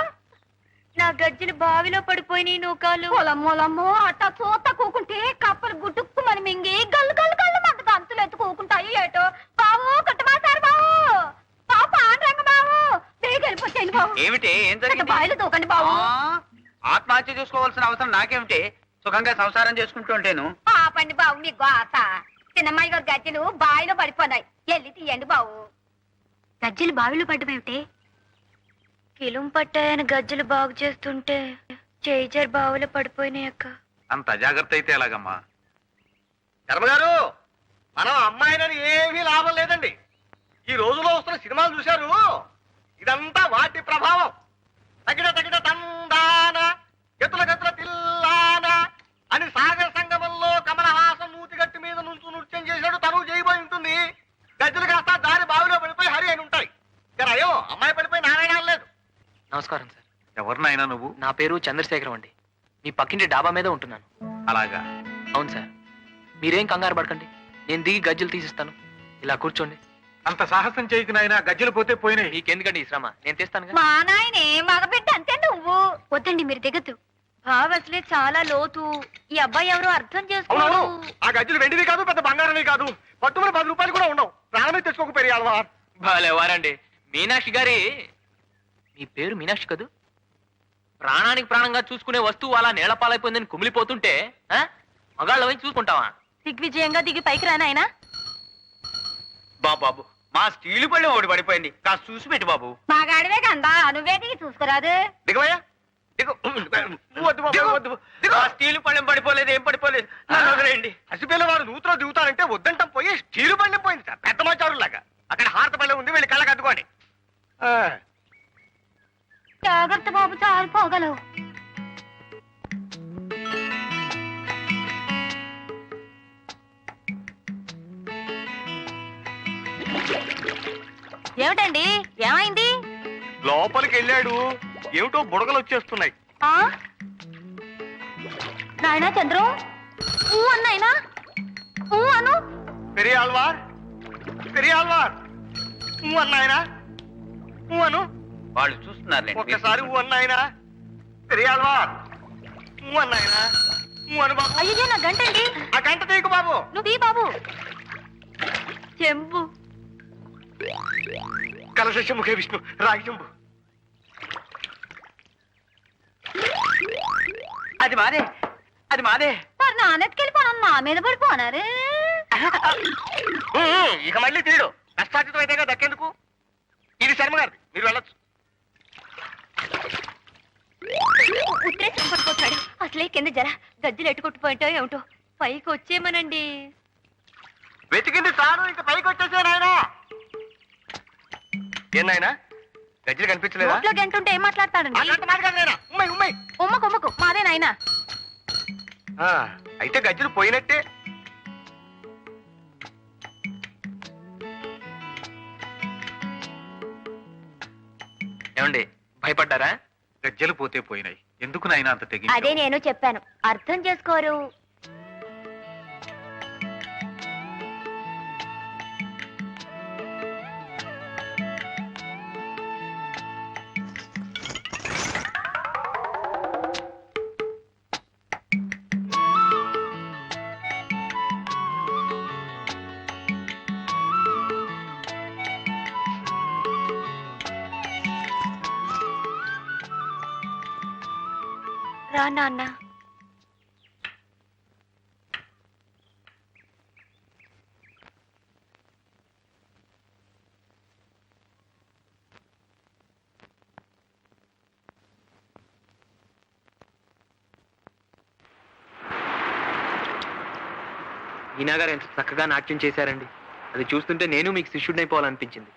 నా గజ్జలు బావిలో పడిపోయినాయి నూకాలు. పొలమ్మోలమ్మో అట్టా చూత కూకుంటే కప్పలు గుట్టుక్కు మరి మింగి గల్లు గల్లు గల్లు మంది గంతులు ఎత్తు కూకుంటాయి ఏటో. బావు కట్టమాసారు బావు, బావు పాండ్రంగ బావు, బేగ వెళ్ళిపోతాయి బావు. ఏమిటి ఏం అట్ట జరిగింది? బావిలో దూకండి బావు. ఆత్మహత్య చేసుకోవాల్సిన అవసరం నాకేమిటి? సుఖంగా సంసారం చేసుకుంటూ ఉంటేను. పాపండి బావు మీ గోస. చిన్నమ్మాయి గారు గజ్జలు బావిలో పడిపోయినాయి, వెళ్ళి తీయండి బావు. గజ్జలు బావిలో పడ్డమేమిటి? కిలుం పట్టాయని గజ్జలు బాగు చేస్తుంటే చేజర్ బావిలో పడిపోయినాయి అక్క. అంత అజాగ్రత్త అయితే ఎలాగమ్మా? ధర్మగారు మనం అమ్మాయినని ఏమీ లాభం లేదండి. ఈ రోజులో వస్తున్న సినిమాలు చూశారు, ఇదంతా వాటి ప్రభావం. తగిన తగిన తందాన గతుల గతుల తిల్లాన అని సాగర సంగమంలో కమలహాసం నూతిగట్టి మీద నుంచు నృత్యం చేశాడు. తను చేయబోయి ఉంటుంది. గజ్జలు కాస్త దారి బావిలో పడిపోయి హరి అని ఉంటాయి. ఇక్కడ అయ్యో అమ్మాయి పడిపోయి నారాయణ లేదు. నమస్కారం సార్. ఎవరినైనా నువ్వు? నా పేరు చంద్రశేఖరం అండి. మీ పక్కింటి డాబా మీద ఉంటున్నాను. అలాగా? అవును సార్. మీరేం కంగారు పడకండి, నేను దిగి గజ్జలు తీసిస్తాను. ఇలా కూర్చోండి. అంత సాహసం చేయకు నాయనా, గజ్జలు పోతే పోయినాయి. మీకెందుకండి ఈ శ్రమ, నేను తెస్తాను. మా నాయనే మగబిడ్డ అంతే నువ్వు. వద్దండి మీరు దిగద్దు. బావి అసలే చాలా లోతు. ఈ అబ్బాయి ఎవరో అర్థం అవునవును, చేసుకోరు. ఆ గజ్జలు వెండివి కాదు, పెద్ద బంగారమే కాదు. పట్టుమని 10 రూపాయలు కూడా ఉండవు. ప్రాణమే తెచ్చుకోక పెరియాలవా. భలేవారండి. మీనాక్షి గారి, మీ పేరు మీనాక్షి కదూ? ప్రాణానికి ప్రాణంగా చూసుకునే వస్తువు అలా నేలపాలైపోయిందని కుమిలిపోతుంటే మగాళ్ళ వైపు చూసుకుంటావా? దిగ్విజయంగా దిగి పైకి రానాయనా. బాబు మా స్టీలు పళ్ళెం ఒకటి పడిపోయింది, కాస్త చూసి పెట్టు బాబు. మగాడివే కందా, నువ్వే దిగి చూసుకురాదు. దిగవయ్యా దిగు. వద్దు బాబు, వద్దు. ఆ స్టీలు పళ్ళెం పడిపోలేదు, ఏం పడిపోలేదు. నన్ను వదిలేయండి. హసిపిల్ల వారు నూతులో దిగుతారంటే వద్దంటాం పోయి స్టీలు పళ్ళెం పోయింది సార్. పెద్ద మాచారులాగా అక్కడ హారత పళ్ళెం ఉంది, వెళ్ళి కళ్ళకి అద్దుకోండి. జాగ్రత్త బాబు, చాలు పోగలవు. ఏమిటండి ఏమైంది? లోపలికి వెళ్ళాడు, ఏమిటో బుడగలు వచ్చేస్తున్నాయి. ఆ నాయనా చంద్రం, ఊ అన్నాయినా, ఊ అను. పెరియాల్వార్ పెరియాల్వార్ ఊ అన్నాయనా, ఊ అను. వాళ్ళు చూస్తున్నారు. ఒక్కసారి ఊ అన్నాయనా. పెరియాల్వార్ ఊ అన్నాయనా, ఊ అను బాబు. అయ్యో నా గంటండి. ఆ గంట తీయకు బాబు. నువ్వు తీ బాబు. చెంబు. కలశముఖే విష్ణు రాగి చెంబు. అది మాదే, అది మాదే. మరి నాన్నెత్తుకెళ్ళిపోను, నా మీద పడిపోనారు. ఇక మళ్ళీ తీయడు. కష్టాచితం అయితేగా దక్కేందుకు. ఇది శర్మ గారిది, మీరు వెళ్ళొచ్చు. ఉత్తరేసి పడిపోతున్నాడు. అసలే కింద జర గజ్జలు ఎట్టుకొట్టుపోయింటో ఏమిటో. పైకి వచ్చేమనండి. వెతికింది చాలు, ఇంక పైకి వచ్చేసే నాయనా. ఏం నాయనా, గజ్జలు కనిపించలేదా? నోట్లో గంటుంటే ఏం మాట్లాడతాడండి? ఉమ్మై ఉమ్మై. ఉమ్మకు ఉమ్మకు మాదే నాయనా. అయితే గజ్జలు పోయినట్టే. ఏమండి భయపడ్డారా? గజ్జలు పోతే పోయినాయి, ఎందుకు నాయనా అంత తెగి? అదే నేను చెప్పాను, అర్థం చేసుకోరు. రా నాన్న. మీనా గారు ఎంత చక్కగా నాట్యం చేశారండి. అది చూస్తుంటే నేను మీకు శిష్యుడినైపోవాలనిపించింది.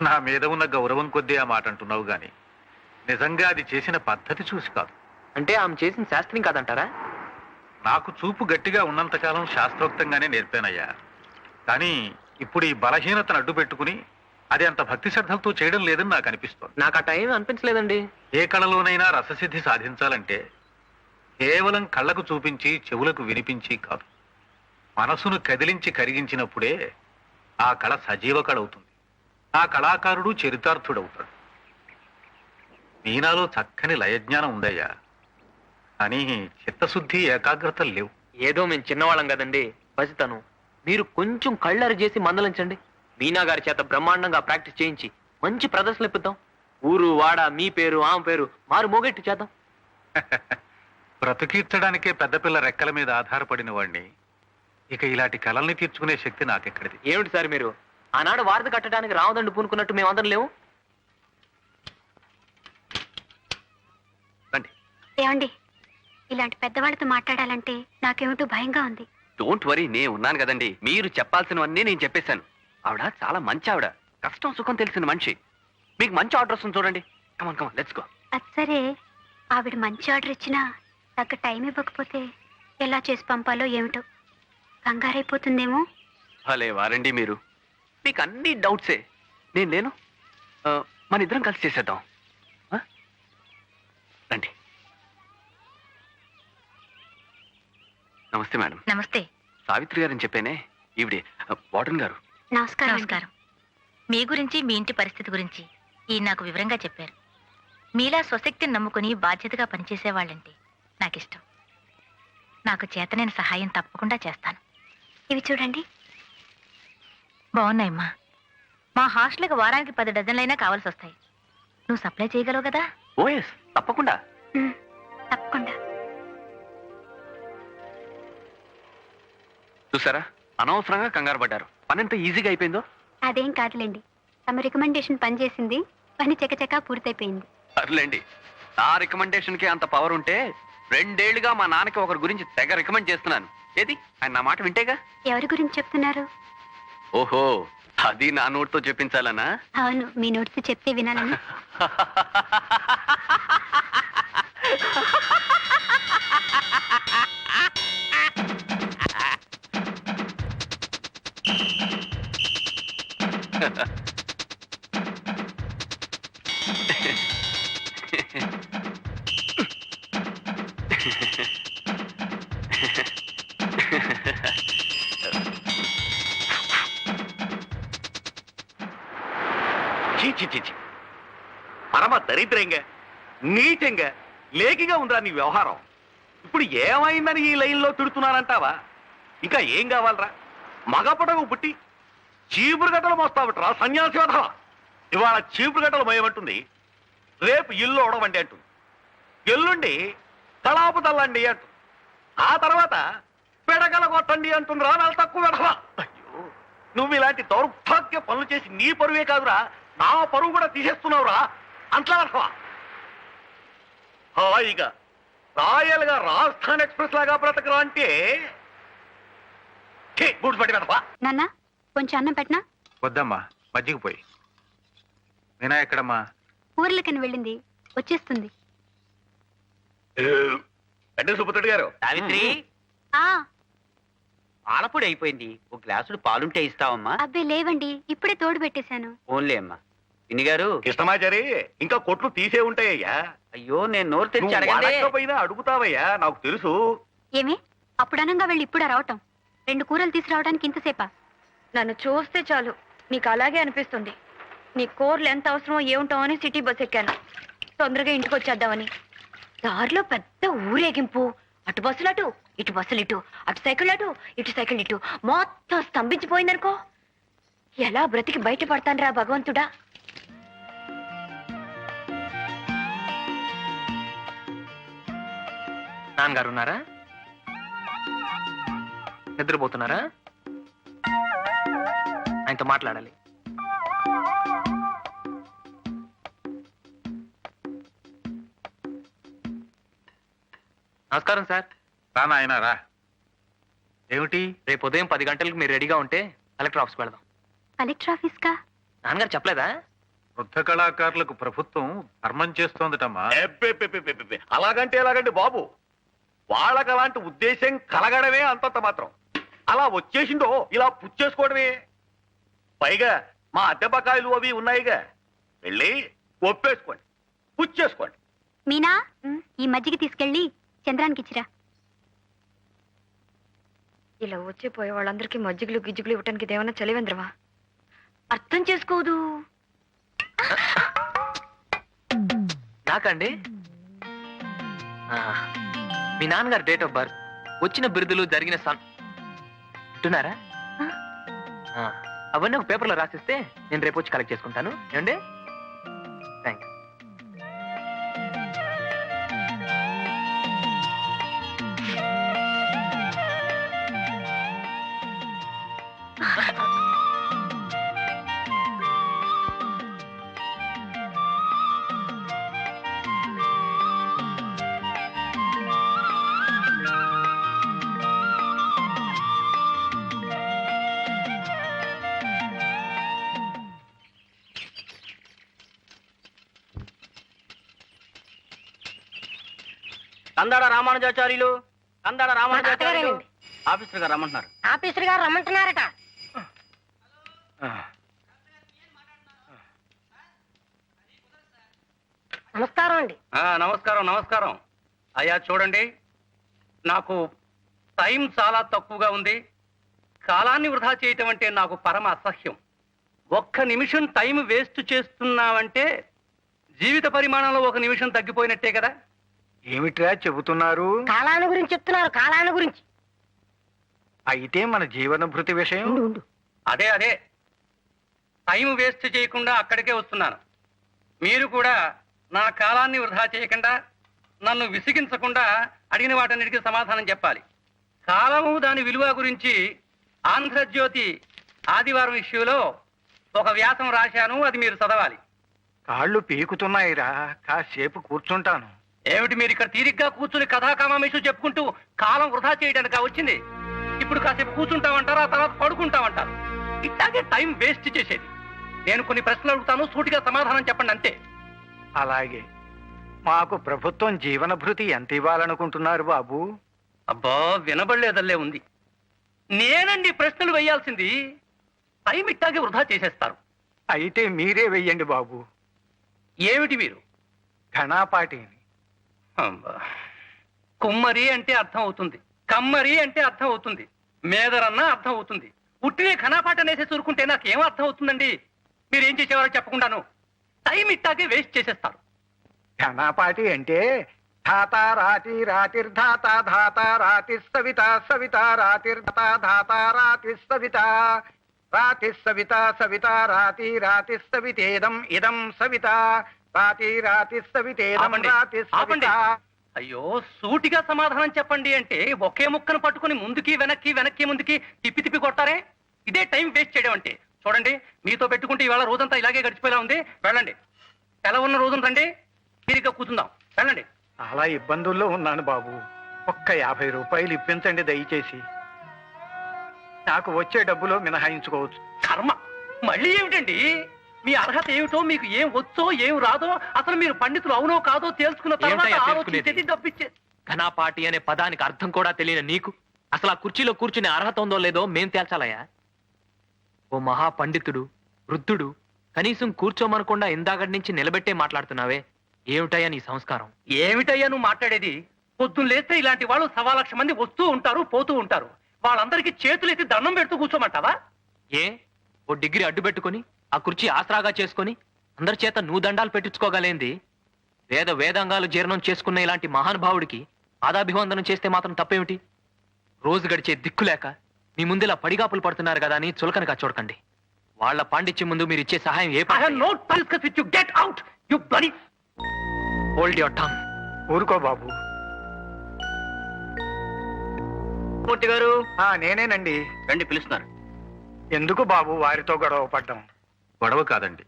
నా మీద ఉన్న గౌరవం కొద్దీ ఆ మాట అంటున్నావు గాని నిజంగా అది చేసిన పద్ధతి చూసి కాదు. అంటే ఆమె చేసిన శాస్త్రం కాదంటారా? నాకు చూపు గట్టిగా ఉన్నంతకాలం శాస్త్రోక్తంగానే నేర్పానయ్యా. కానీ ఇప్పుడు ఈ బలహీనతను అడ్డు పెట్టుకుని అది అంత భక్తి శ్రద్ధలతో చేయడం లేదని నాకు అనిపిస్తోంది. నాకు ఆ టైం అనిపించలేదండి. ఏ కళలోనైనా రససిద్ధి సాధించాలంటే కేవలం కళ్ళకు చూపించి చెవులకు వినిపించి కాదు, మనసును కదిలించి కరిగించినప్పుడే ఆ కళ సజీవ కళ అవుతుంది. ఆ కళాకారుడు చరితార్థుడవుతాడు. మీనాలో చక్కని లయజ్ఞానం ఉందయ్యా, కానీ చిత్తశుద్ధి ఏకాగ్రత లేవు. ఏదో మేము చిన్నవాళ్ళం కదండి, పసితను. మీరు కొంచెం కళ్ళరి చేసి మందలించండి. మీనా గారి చేత బ్రహ్మాండంగా ప్రాక్టీస్ చేయించి మంచి ప్రదర్శనలు ఇప్పిద్దాం. ఊరు వాడ మీ పేరు ఆమె పేరు మారు మోగెట్టు చేద్దాం. బ్రతికీర్చడానికే పెద్దపిల్ల రెక్కల మీద ఆధారపడిన వాడిని ఇక ఇలాంటి కళల్ని తీర్చుకునే శక్తి నాకెక్కడిది? ఏమిటి సార్ మీరు? ఆనాడు వారధి కట్టడానికి రావదండు పూనుకున్నట్టు మేమందరం లేవు. రండి. ఏమండి, ఇలాంటి పెద్దవాళ్ళతో మాట్లాడాలంటే నాకేమిటో భయంగా ఉంది. డోంట్ వరీ, నేను ఉన్నాను కదండి. మీరు చెప్పాల్సినవన్నీ నేను చెప్పేశాను. ఆవిడ చాలా మంచి ఆవిడ, కష్టం సుఖం తెలిసిన మనిషి. మీకు మంచి ఆర్డర్ వస్తుంది చూడండి. కమాన్ కమాన్, లెట్స్ గో. అది సరే, ఆవిడ మంచి ఆర్డర్ ఇచ్చినా తగ్గ టైం ఇవ్వకపోతే ఎలా చేసి పంపాలో ఏమిటో కంగారైపోతుందేమో. భలే వారండి మీరు, మీకు అన్ని డౌట్సే. నేను లేను, మన ఇద్దరం కలిసి చేసేద్దాం. ఆ? రండి. నమస్తే మేడం. నమస్తే. సావిత్రి గారని చెప్పానే, ఈవిడే వార్డెన్ గారు. నమస్కారం. నమస్కారం. మీ గురించి మీ ఇంటి పరిస్థితి గురించి ఈయన నాకు వివరంగా చెప్పారు. మీలా స్వశక్తిని నమ్ముకుని బాధ్యతగా పనిచేసేవాళ్ళంటే నాకిష్టం. నాకు చేతనైన సహాయం తప్పకుండా చేస్తాను. ఇవి చూడండి. బాగున్నాయమ్మా. మా హాస్టల్కి వారానికి 10 డజన్లైనా కావాల్సి వస్తాయి. నువ్వు సప్లై చేయగలవు కదా? ఓఎస్, తప్పకుండా. తప్పకుండా. చూసారా, అనవసరంగా కంగారు పడ్డారు. పని ఎంత ఈజీగా అయిపోయిందో. అదేం కాదులేండి, తమ రికమెండేషన్ పనిచేసింది, పని చకచకా పూర్తయిపోయింది. సర్లేండి, నా రికమెండేషన్ కి అంత పవర్ ఉంటే 2 ఏళ్లుగా మా నాన్నకి ఒకరి గురించి తెగ రికమెండ్ చేస్తున్నాను. ఏది, ఆయన నా మాట వింటేగా. ఎవరి గురించి చెప్తున్నారు? ఓహో, అది నా నోటితో చెప్పించాలనా? అవును, మీ నోటితో చెప్తే వినాలని. చీ పరమ దరిద్రంగా నీచంగా లేకిగా ఉందిరా నీ వ్యవహారం. ఇప్పుడు ఏమైందని ఈ లైన్లో తిడుతున్నానంటావా? ఇంకా ఏం కావాలరా? మగపడకు పుట్టి చీపురు గట్టలు మోస్తావట్రా సన్యాసి వధవా. ఇవాళ చీపురు గట్టలు మోయమంటుంది, రేపు ఇల్లు ఓడవండి అంటుంది, ఎల్లుండి తలాపు తల్లండి అంటుంది, ఆ తర్వాత పెడగల కొట్టండి అంటుంది. రా నాలు తక్కువ వధవా. అయ్యో, నువ్వు ఇలాంటి దౌర్భాగ్య పనులు చేసి నీ పరువే కాదురా, నా పరువు కూడా తీసేస్తున్నావురా. అంట్లా వధవా. హాయిగా రాయల్గా రాజస్థాన్ ఎక్స్ప్రెస్ లాగా బ్రతకరా అంటే గుడ్స్ పట్టి వెదవా. నాన్న, కొంచెం అన్నం పెట్టనా? వద్దమ్మా, మజ్జిగ పోయి. మీనా ఎక్కడమ్మా? ఊర్లకని వెళ్ళింది, వచ్చేస్తుంది. అంటే సుబ్బతుడి గారు. సావిత్రి, ఆ పాలపొడి అయిపోయింది. ఒక గ్లాసుడు పాలుంటే ఇస్తావమ్మా? అబ్బే లేవండి, ఇప్పుడే తోడు పెట్టేశాను. ఓన్లే అమ్మా. పిన్ని గారు. కృష్ణమాచారి, ఇంకా కొట్లు తీసే ఉంటాయ్యా. అయ్యో, నేను నోరు తెరిచి అడగండి. అడగకపోయినా అడుగుతావయ్యా, నాకు తెలుసు. ఏమే, అప్పుడు అనంగా వెళ్ళి ఇప్పుడా రావటం? 2 కూరలు తీసుకురావడానికి ఇంతసేపా? నన్ను చూస్తే చాలు నీకు అలాగే అనిపిస్తుంది. నీ కూరలు ఎంత అవసరమో ఏముంటామో అని సిటీ బస్ ఎక్కాను, తొందరగా ఇంటికి వచ్చేద్దామని. దారిలో పెద్ద ఊరేగింపు. అటు బస్సులు అటు, ఇటు బస్సులు ఇటు, అటు సైకిల్ అటు, ఇటు సైకిల్ ఇటు, మొత్తం స్తంభించిపోయిందనుకో. ఎలా బ్రతికి బయటపడతాను రా భగవంతుడా. నాన్నగారు ఉన్నారా? నిద్రపోతున్నారా? ఆయనతో మాట్లాడాలి. నమస్కారం సార్. రా నాయనా రా. ఏమిటి? రేపు ఉదయం 10 గంటలకు మీరు రెడీగా ఉంటే కలెక్టర్ ఆఫీస్కి వెళదాం. కలెక్టర్ ఆఫీస్ కా? నాన్నగారు చెప్పలేదా? వృద్ధ కళాకారులకు ప్రభుత్వం ధర్మం చేస్తోందటమ్మా. ఎబ్బెబ్బెబ్బెబ్బెబ్బె. అలాగంటే ఎలాగండి బాబు, వాళ్ళకి అలాంటి ఉద్దేశం కలగడమే అంతంత మాత్రం. అలా వచ్చేసిందో ఇలా పుచ్చేసుకోవడమే. పైగా మా అద్దె బకాయిలు అవి ఉన్నాయిగా, వెళ్ళి ఒప్పేసుకోండి, పుచ్చేసుకోండి. మీనా, ఈ మజ్జిగ తీసుకెళ్ళి చంద్రానికి ఇచ్చిరా. ఇలా వచ్చే పోయే వాళ్ళందరికీ మజ్జిగులు గిజ్జిగులు ఇవ్వటానికి ఇదేమన్నా చలివేంద్రవా? అర్థం చేసుకోదు. నాకండి? మీ నాన్నగారు డేట్ ఆఫ్ బర్త్, వచ్చిన బిరుదులు, జరిగిన అంటున్నారా? అవన్నీ ఒక పేపర్లో రాసిస్తే నేను రేపు వచ్చి కలెక్ట్ చేసుకుంటాను. ఏమండి? థ్యాంక్స్. కందాడ రామానుజాచార్యులు, కందాడ రామానుజాచార్యులు ఆఫీసర్ గారు రమ్మంటున్నారు. ఆఫీసర్ గారు రమ్మంటున్నారట. నమస్కారం అండి. నమస్కారం నమస్కారం. అయ్యా చూడండి, నాకు టైం చాలా తక్కువగా ఉంది. కాలాన్ని వృధా చేయటం అంటే నాకు పరమ అసహ్యం. ఒక్క నిమిషం టైం వేస్ట్ చేస్తున్నావంటే జీవిత పరిమాణంలో 1 నిమిషం తగ్గిపోయినట్టే కదా. ఏమిట్రా చెబుతున్నారు? కాలాన్ని గురించి చెప్తున్నారు, కాలాన్ని గురించి. అయితే మన జీవన భృతి విషయం. అదే అదే, టైం వేస్ట్ చేయకుండా అక్కడికే వస్తున్నాను. మీరు కూడా నా కాలాన్ని వృధా చేయకుండా, నన్ను విసిగించకుండా అడిగిన వాటన్నిటికీ సమాధానం చెప్పాలి. కాలము దాని విలువ గురించి ఆంధ్రజ్యోతి ఆదివారం ఇష్యూలో ఒక వ్యాసం రాశాను, అది మీరు చదవాలి. కాళ్ళు పీకుతున్నాయిరా, కాసేపు కూర్చుంటాను. ఏమిటి మీరు ఇక్కడ తీరిగ్గా కూర్చుని కథాకామేషు చెప్పుకుంటూ కాలం వృధా చేయడానికి వచ్చింది? ఇప్పుడు కాసేపు కూర్చుంటామంటారు, ఆ తర్వాత పడుకుంటామంటారు. ఇట్లాగే టైం వేస్ట్ చేసేది. నేను కొన్ని ప్రశ్నలు అడుగుతాను, సూటిగా సమాధానం చెప్పండి అంతే. అలాగే. మాకు ప్రభుత్వం జీవన భృతి ఎంత ఇవ్వాలనుకుంటున్నారు బాబు? అబ్బా, వినబడలేదల్లే ఉంది. నేనండి ప్రశ్నలు వేయాల్సింది. టైం ఇట్టాగే వృధా చేసేస్తారు. అయితే మీరే వెయ్యండి బాబు. ఏమిటి మీరు? ఘనాపాటిని. అబ్బా. కుమ్మరి అంటే అర్థం అవుతుంది, కమ్మరి అంటే అర్థం అవుతుంది, మేదరన్నా అర్థం అవుతుంది. ఉట్టినే ఘనాపాట అనేసి చూరుకుంటే నాకేం అర్థం అవుతుందండి? మీరేం చేసేవారో చెప్పకుండాను టైం ఇట్టాగే వేస్ట్ చేసేస్తారు. ఘనాపాటి అంటే ధాత రాతి రాతిర్ధాత ధాత రాతి సవిత సవిత రాతిర్ధాత ధాత రాతి సవిత రాతి సవిత సవిత రాతి రాతి సవితేదం ఇదం సవిత రాతి రాతి సవితేదం రాతి సవిత. అయ్యో, సూటిగా సమాధానం చెప్పండి అంటే ఒకే ముక్కను పట్టుకుని ముందుకి వెనక్కి వెనక్కి ముందుకి తిప్పి తిప్పి కొడతారే. ఇదే టైం వేస్ట్ చేయడం అంటే. చూడండి, మీతో పెట్టుకుంటే ఇవాళ రోజంతా ఇలాగే గడిచిపోయేలా ఉంది. వెళ్ళండి, సెలవు ఉన్న రోజున రండి, తీరిగ్గా కూర్చుందాం. వెళ్ళండి. చాలా ఇబ్బందుల్లో ఉన్నాను బాబు. ఒక్క 50 రూపాయలు ఇప్పించండి దయచేసి. నాకు వచ్చే డబ్బులో మినహాయించుకోవచ్చు. కర్మ, మళ్ళీ ఏమిటండి? మీ అర్హత ఏమిటో, మీకు ఏం వచ్చో ఏం రాదో, అసలు మీరు పండితులు అవునో కాదో తేల్చుకున్న తర్వాత ఏమిటయ్యా ఆలోచించేది తెలుసుకునేది? డబ్బిచ్చేది. ఘనాపాటి అనే పదానికి అర్థం కూడా తెలియని నీకు అసలు ఆ కుర్చీలో కూర్చునే అర్హత ఉందో లేదో మేం తేల్చాలయ్యా. ఓ మహా పండితుడు, వృద్ధుడు, కనీసం కూర్చోమనకుండా ఇందాకటి నుంచి నిలబెట్టే మాట్లాడుతున్నావే. ఏమిటయ్యా నీ సంస్కారం? ఏమిటయ్యా నువ్వు మాట్లాడేది? పొద్దున్న లేస్తే ఇలాంటి వాళ్ళు 1,00,000 మంది వస్తూ ఉంటారు, పోతూ ఉంటారు. వాళ్ళందరికీ చేతులెత్తి దండం పెడుతూ కూర్చోమంటావా? ఏ ఓ డిగ్రీ అడ్డు పెట్టుకుని ఆ కుర్చీ ఆసరాగా చేసుకుని అందరి చేత నువ్వు దండాలు పెట్టించుకోగలేంది? వేదాంగాలు జీర్ణం చేసుకున్న ఇలాంటి మహానుభావుడికి పాదాభివందనం చేస్తే మాత్రం తప్పేమిటి? రోజు గడిచే దిక్కులేక మీ ముందులా పడిగాపులు పడుతున్నారు కదా అని చులకనగా చూడకండి. వాళ్ళ పాండిత్యం ముందు మీరు ఇచ్చే సహాయం ఏ Get out, you bloody... hold your tongue. ఊరుకో బాబు. మూర్తి గారు నేనేనండి. రండి పిలుస్తున్నారు. ఎందుకు బాబు వారితో గొడవ పడ్డం? గొడవ కాదండి,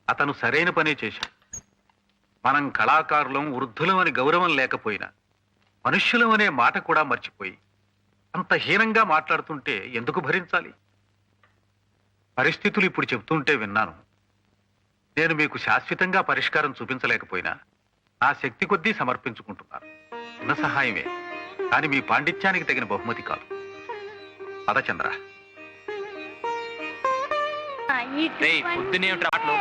అతను సరైన పనే చేశాడు. మనం కళాకారులం, వృద్ధులం అని గౌరవం లేకపోయినా మనుష్యులం అనే మాట కూడా మర్చిపోయి అంత హీనంగా మాట్లాడుతుంటే ఎందుకు భరించాలి? పరిస్థితులు ఇప్పుడు చెప్తుంటే విన్నాను. నేను మీకు శాశ్వతంగా పరిష్కారం చూపించలేకపోయినా నా శక్తి కొద్దీ సమర్పించుకుంటున్నాను. చిన్న సహాయమే, కానీ మీ పాండిత్యానికి తగిన బహుమతి కాదు. పదచంద్ర. పొద్దునే ఆటలు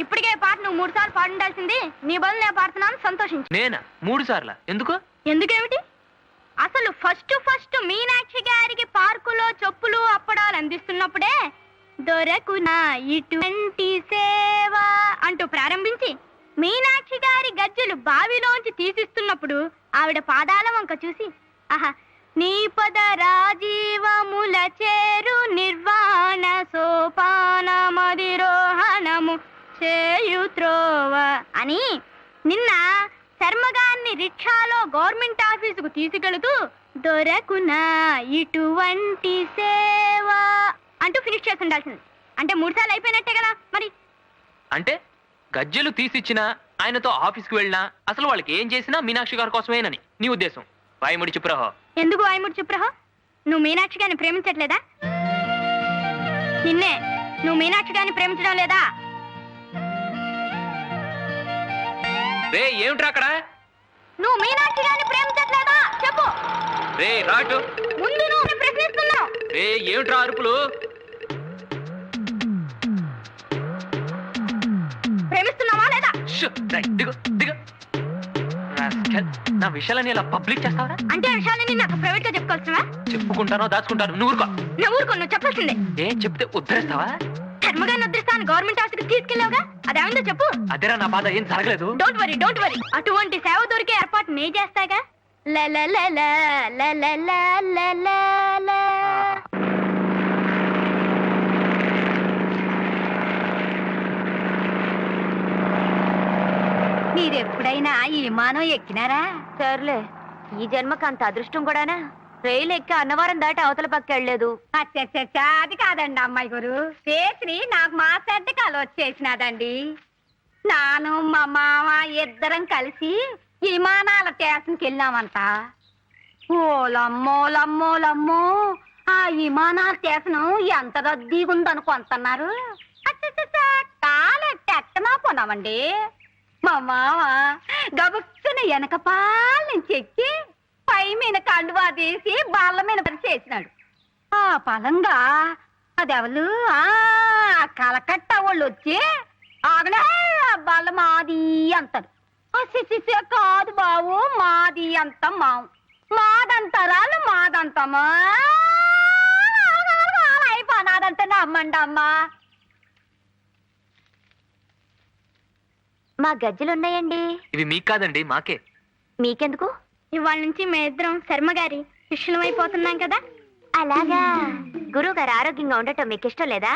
ఇప్పటికే పాట నువ్వు 3 సార్లు పాడుండాల్సింది. నీ బదులు నేను పాడుతున్నాను, సంతోషించు. నేనా 3 సార్లు? ఎందుకు? ఎందుకేమిటి? అసలు ఫస్ట్ మీనాక్షి గారికి పార్కులో చెప్పులు అప్పడాలు అందిస్తున్నప్పుడే దొరకునా ఇటువంటి సేవ అంటూ ప్రారంభించి మీనాక్షి గారి గజ్జలు బావిలోంచి తీసిస్తున్నప్పుడు ఆవిడ పాదాల వంక చూసి ఆహా నీ పద రాజీవముల చేరు నిర్వాణ సోపానమధిరోహణము చేయుత్రోవ అని నిన్న శర్మగారిని రిక్షాలో గవర్నమెంట్ ఆఫీసుకు తీసుకెళుతూ దొరకునా ఇటువంటి సేవ అంటూ ఫినిష్ చేసి ఉండాల్సింది. అంటే 3 సార్లు అయిపోయినట్టే కదా మరి. అంటే గజ్జెలు తీసిచ్చినా ఆయనతో ఆఫీస్కి వెళ్ళినా అసలు వాళ్ళకి ఏం చేసినా మీనాక్షి గారి కోసమేనని నీ ఉద్దేశం? వాయిముడి చిప్రహో. ఎందుకు వాయిముడి చిప్రహో? నువ్వు మీనాక్షి గారిని ప్రేమించట్లేదా? నిన్నే, నువ్వు మీనాక్షి గారిని ప్రేమించడం లేదా? రే ఏమిట్రా అక్కడ? నువ్వు మీనాక్షి గారిని ప్రేమించట్లేదా చెప్పు. రే రాటు. ముందు నువ్వు ప్రశ్నిస్తున్నావు. రే ఏమిట్రా అరుపులు? ప్రేమిస్తున్నావా లేదా? దిగు దిగు. నా విషయాలని ఇలా పబ్లిక్ చేస్తావరా? అంటే విషయాలని నాకు ప్రైవేట్ గా చెప్పుకోవచ్చువా? చెప్పుకుంటానో దాచుకుంటాను. నువ్వు ఊరుకో. నువ్వు ఊరుకో, నువ్వు చెప్పాల్సిందే. ఏం చెప్తే ఉద్ధరిస్తావా? ధర్మగారిని ఉద్ధరిస్తాను గవర్నమెంట్ ఆఫీస్కి తీసుకెళ్ళావుగా, అదేమైందో చెప్పు. అదేరా నా బాధ, ఏం జరగలేదు. Don't worry. అటువంటి సేవ దొరికే ఏర్పాటు నే చేస్తాగా. మీరెప్పుడైనా ఈ విమానం ఎక్కినారా? సర్లే, ఈ జన్మకు అంత అదృష్టం కూడానా? రైలు ఎక్కి అన్నవరం దాటి అవతల పక్క వెళ్ళలేదు. అది కాదండి అమ్మాయి గారు, శ్రీ నాకు మాట్లాడితే కల వచ్చేసినాదండి. నాను మా మామ ఇద్దరం కలిసి విమానాల స్టేషన్కి వెళ్ళామంట. ఓలమ్మోలమ్మోలమ్మో, ఆ విమానాల స్టేషన్ ఎంత రద్దీగా ఉందనుకుంటున్నారు. కాలెట్టెక్కనా పోనామండి. మా మామ గబుక్కున వెనక పాల నుంచి ఎక్కి పై మీద కండువా తీసి బాళ్ళ మీద చేసినాడు. ఆ పలంగా అదెవలు కలకట్ట వాళ్ళు వచ్చి ఆగలే బాళ్ళ మాది అంటారు. కాదు బావు, మాది అంత మావు, మాదంతరాలు మాదంతమా అయిపోనాదంత నమ్మండి అమ్మా. మా గజ్జలున్నాయండి. ఇవి మీకు కాదండి, మాకే. మీకెందుకు? ఇవాళ నుంచి మేమిద్దరం శర్మగారి శిష్యులమైపోతున్నాం కదా. అలాగా. గురువు గారు ఆరోగ్యంగా ఉండటం మీకు ఇష్టం లేదా?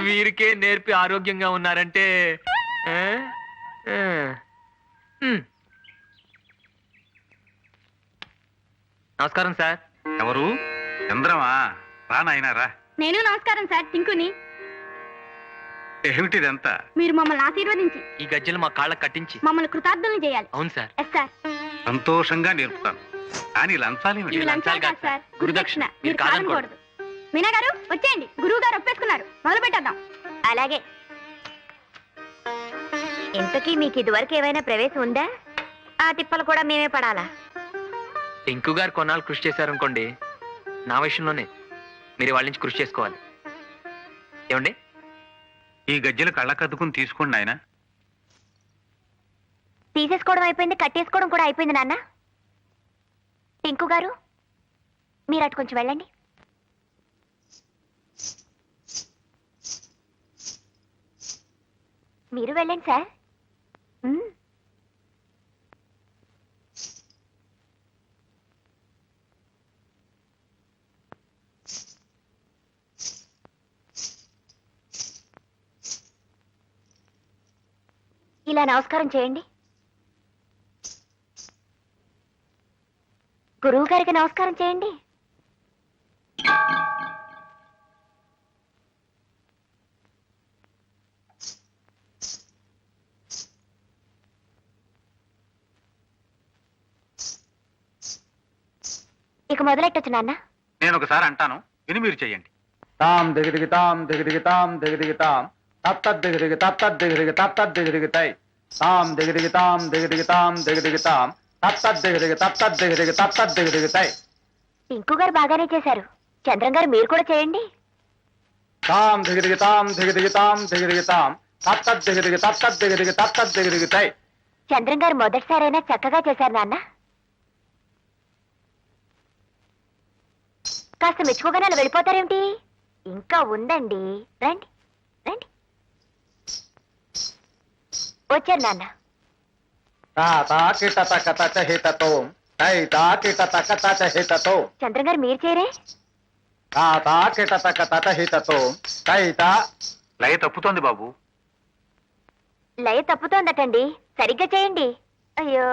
వీరికే నేర్పి ఆరోగ్యంగా ఉన్నారంటే నమస్కారం సార్. ఎవరు? చంద్రమా? రా నాయనా రా. నేను నమస్కారం సార్, టింకుని. ఏమిటిదంతా? మీరు మమ్మల్ని ఆశీర్వదించి ఈ గజ్జలు మా కాళ్ళకు కట్టించి మమ్మల్ని కృతార్థులను చేయాలి. అవును సార్. Yes sir. సంతోషంగా నేర్పుతాను, కానీ లంచాలు ఇవి లంచాలు కాదు సార్, గురుదక్షిణ. మీరు కాదనకూడదు. మీనా గారు వచ్చేయండి, గురువు గారు ఒప్పేసుకున్నారు, మొదలు పెట్టేద్దాం. అలాగే. ఇంతకీ మీకు ఇదివరకు ఏమైనా ప్రవేశం ఉందా? ఆ తిప్పలు కూడా మేమే పడాలా? టింకు గారు కొన్నాళ్ళు కృషి చేశారనుకోండి, నా విషయంలోనే మీరు వాళ్ళ నుంచి కృషి చేసుకోవాలి. ఏమండి? ఈ గజ్జలు కళ్ళకద్దుకుని తీసుకోండి ఆయన. తీసేసుకోవడం అయిపోయింది, కట్టేసుకోవడం కూడా అయిపోయింది నాన్న. టింకు గారు మీరు అటు కొంచెం వెళ్ళండి. మీరు వెళ్ళండి సార్. ఇలా నమస్కారం చేయండి. గురువు గారికి నమస్కారం చేయండి. ఇక మొదలెట్టొచ్చు నాన్న. నేను ఒకసారి అంటాను, విని మీరు చెయ్యండి. తాం దిగిదిగితాం దిగిదిగితాం దిగిదిగితాం తత్తద్దిగిదిగి తత్తద్దిగిదిగి తత్తద్దిగిదిగితై తాం దిగిదిగితాం దిగిదిగితాం దిగిదిగితాం తత్తద్దిగిదిగి తత్తద్దిగిదిగి తత్తద్దిగిదిగితై. టింకు గారు బాగానే చేశారు. చంద్రం గారు మీరు కూడా చేయండి. తాం దిగిదిగితాం దిగిదిగితాం దిగిదిగితాం తత్తద్దిగిదిగి తత్తద్దిగిదిగి తత్తద్దిగిదిగితై. చంద్రం గారు మొదటిసారైనా చక్కగా చేశారు నాన్న. కాస్త మెచ్చుకోగానే అలా వెళ్ళిపోతారేమిటి? ఇంకా ఉందండి, రండి రండి. వచ్చారు నాన్న. తాతా కిటత కతచ హితతోం తైతా కిటత కతచ హితతోం. చంద్రం గారు మీరు చేరే. తాతా కిటత కతచ హితతోం తైతా. లయ తప్పుతోంది బాబు. లయ తప్పుతోందటండి, సరిగ్గా చేయండి. అయ్యో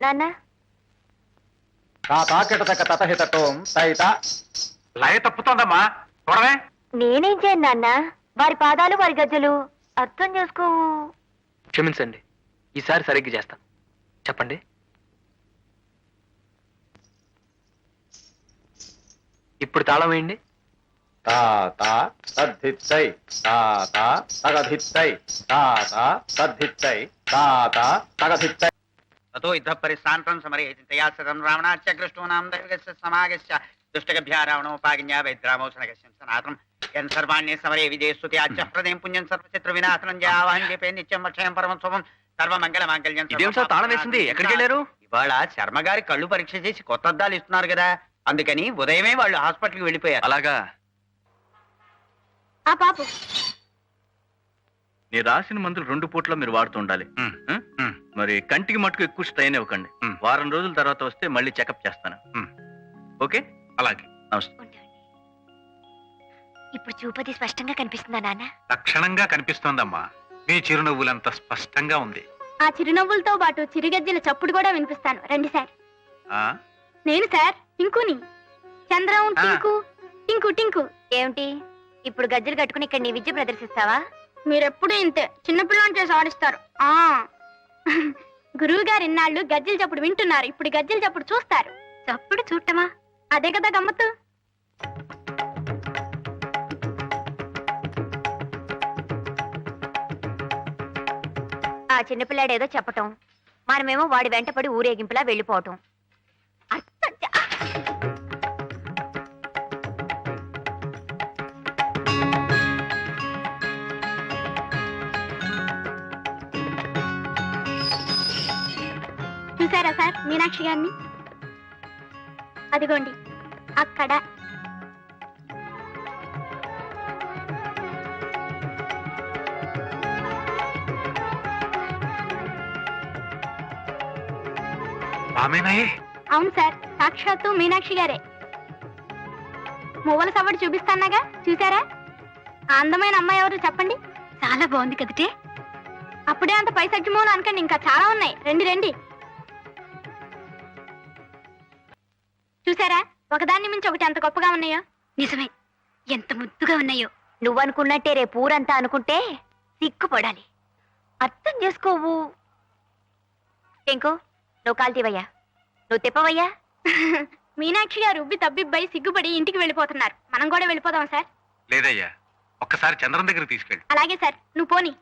నాన్న. తాతా కిటత కతచ హితతోం తైతా. లయ తప్పుతోందమ్మా, చూడవే. నేనేం చేయను నాన్న, వారి పాదాలు వారి గజ్జలు అర్థం చేసుకోవు. క్షమించండి, ఈసారి సరిగ్గా చేస్తాను. చెప్పండి. ఇప్పుడు తాళం వేయండి. తాతా తద్ధిత్తై తాతా తగధిత్తై తాతా తద్ధిత్తై తాతా తగధిత్తై. ततो इतः परिश्रान्तं समरे चिन्तया सदं रावणाच्च कृष्णूनां दैवस्य समागस्य दुष्टगभ्या रावणोपाज्ञा वैद्रामोषणगस्य सनातनं यन् सर्वाण्ये समरे विजयस्तुत्याच्च हृदयं पुण्यं सर्वचित्रविनाशनं जयावहं जपे नित्यं रक्षयं परमं శుభం సర్వమంగళమాంగళ్యం. ఇదేం సార్ తాళం వేసింది? ఎక్కడికి వెళ్ళారు? ఇవాళ శర్మ గారి కళ్ళు పరీక్ష చేసి కొత్త అద్దాలు ఇస్తున్నారు కదా, అందుకని ఉదయమే వాళ్ళు హాస్పిటల్కి వెళ్ళిపోయారు. అలాగా? ఆ పాపు నేను రాసిన మందులు 2 పూట్ల మీరు వాడుతూ ఉండాలి. మరి కంటికి మట్టుకు ఎక్కువ స్ట్రెయిన్ ఇవ్వకండి. వారం రోజుల తర్వాత వస్తే మళ్ళీ చెకప్ చేస్తాను. ఓకే? అలాగే. నమస్తే. ఇప్పుడు చూపది స్పష్టంగా కనిపిస్తుందా నాన్న? లక్షణంగా కనిపిస్తోందమ్మా. మీ చిరునవ్వులంత స్పష్టంగా ఉంది. ఆ చిరునవ్వులతో పాటు చిరుగజ్జల చప్పుడు కూడా వినిపిస్తాను. రండి సార్. ఆ నేను సార్ టింకుని. చంద్రం టింకు టింకు టింకు. ఏమిటి ఇప్పుడు గజ్జలు కట్టుకుని ఇక్కడ నీ విద్య ప్రదర్శిస్తావా? మీరెప్పుడు ఇంతే చిన్నపిల్లని చేసి ఆడిస్తారు. ఆ గురువు గారు ఇన్నాళ్ళు గజ్జల చప్పుడు వింటున్నారు, ఇప్పుడు గజ్జల చప్పుడు చూస్తారు. చప్పుడు చూడటమా? అదే కదా గమ్మత్తు. ఆ చిన్నపిల్లాడేదో చెప్పటం, మనమేమో వాడి వెంటపడి ఊరేగింపులా వెళ్ళిపోవటం. అర్థం చూసారా సార్ మీనాక్షి గారిని? అదిగోండి అక్కడ. ఆమెనాయే? అవును సార్, సాక్షాత్తు మీనాక్షి గారే. మువ్వల సవ్వడి చూపిస్తాన్నాగా, చూసారా? ఆ అందమైన అమ్మాయి ఎవరు చెప్పండి? చాలా బాగుంది కదటే. అప్పుడే అంత పైసజ్జమోలు అనకండి, ఇంకా చాలా ఉన్నాయి. రండి రండి. చూసారా, ఒకదాన్ని మించి ఒకటి ఎంత గొప్పగా ఉన్నాయో. నిజమే, ఎంత ముద్దుగా ఉన్నాయో. నువ్వనుకున్నట్టే రేపు ఊరంతా అనుకుంటే సిగ్గుపడాలి. అర్థం చేసుకోవు. ఇంకో నువ్వు కాల్తీవయ్యా, నువ్వు తిప్పవయ్యా. మీనాక్షి గారు ఉబ్బి తబ్బిబ్బై సిగ్గుపడి ఇంటికి వెళ్ళిపోతున్నారు. మనం కూడా వెళ్ళిపోదాం సార్. లేదయ్యా, ఒక్కసారి చంద్రం దగ్గర తీసుకెళ్ళి. అలాగే సార్, నువ్వు పోనీ.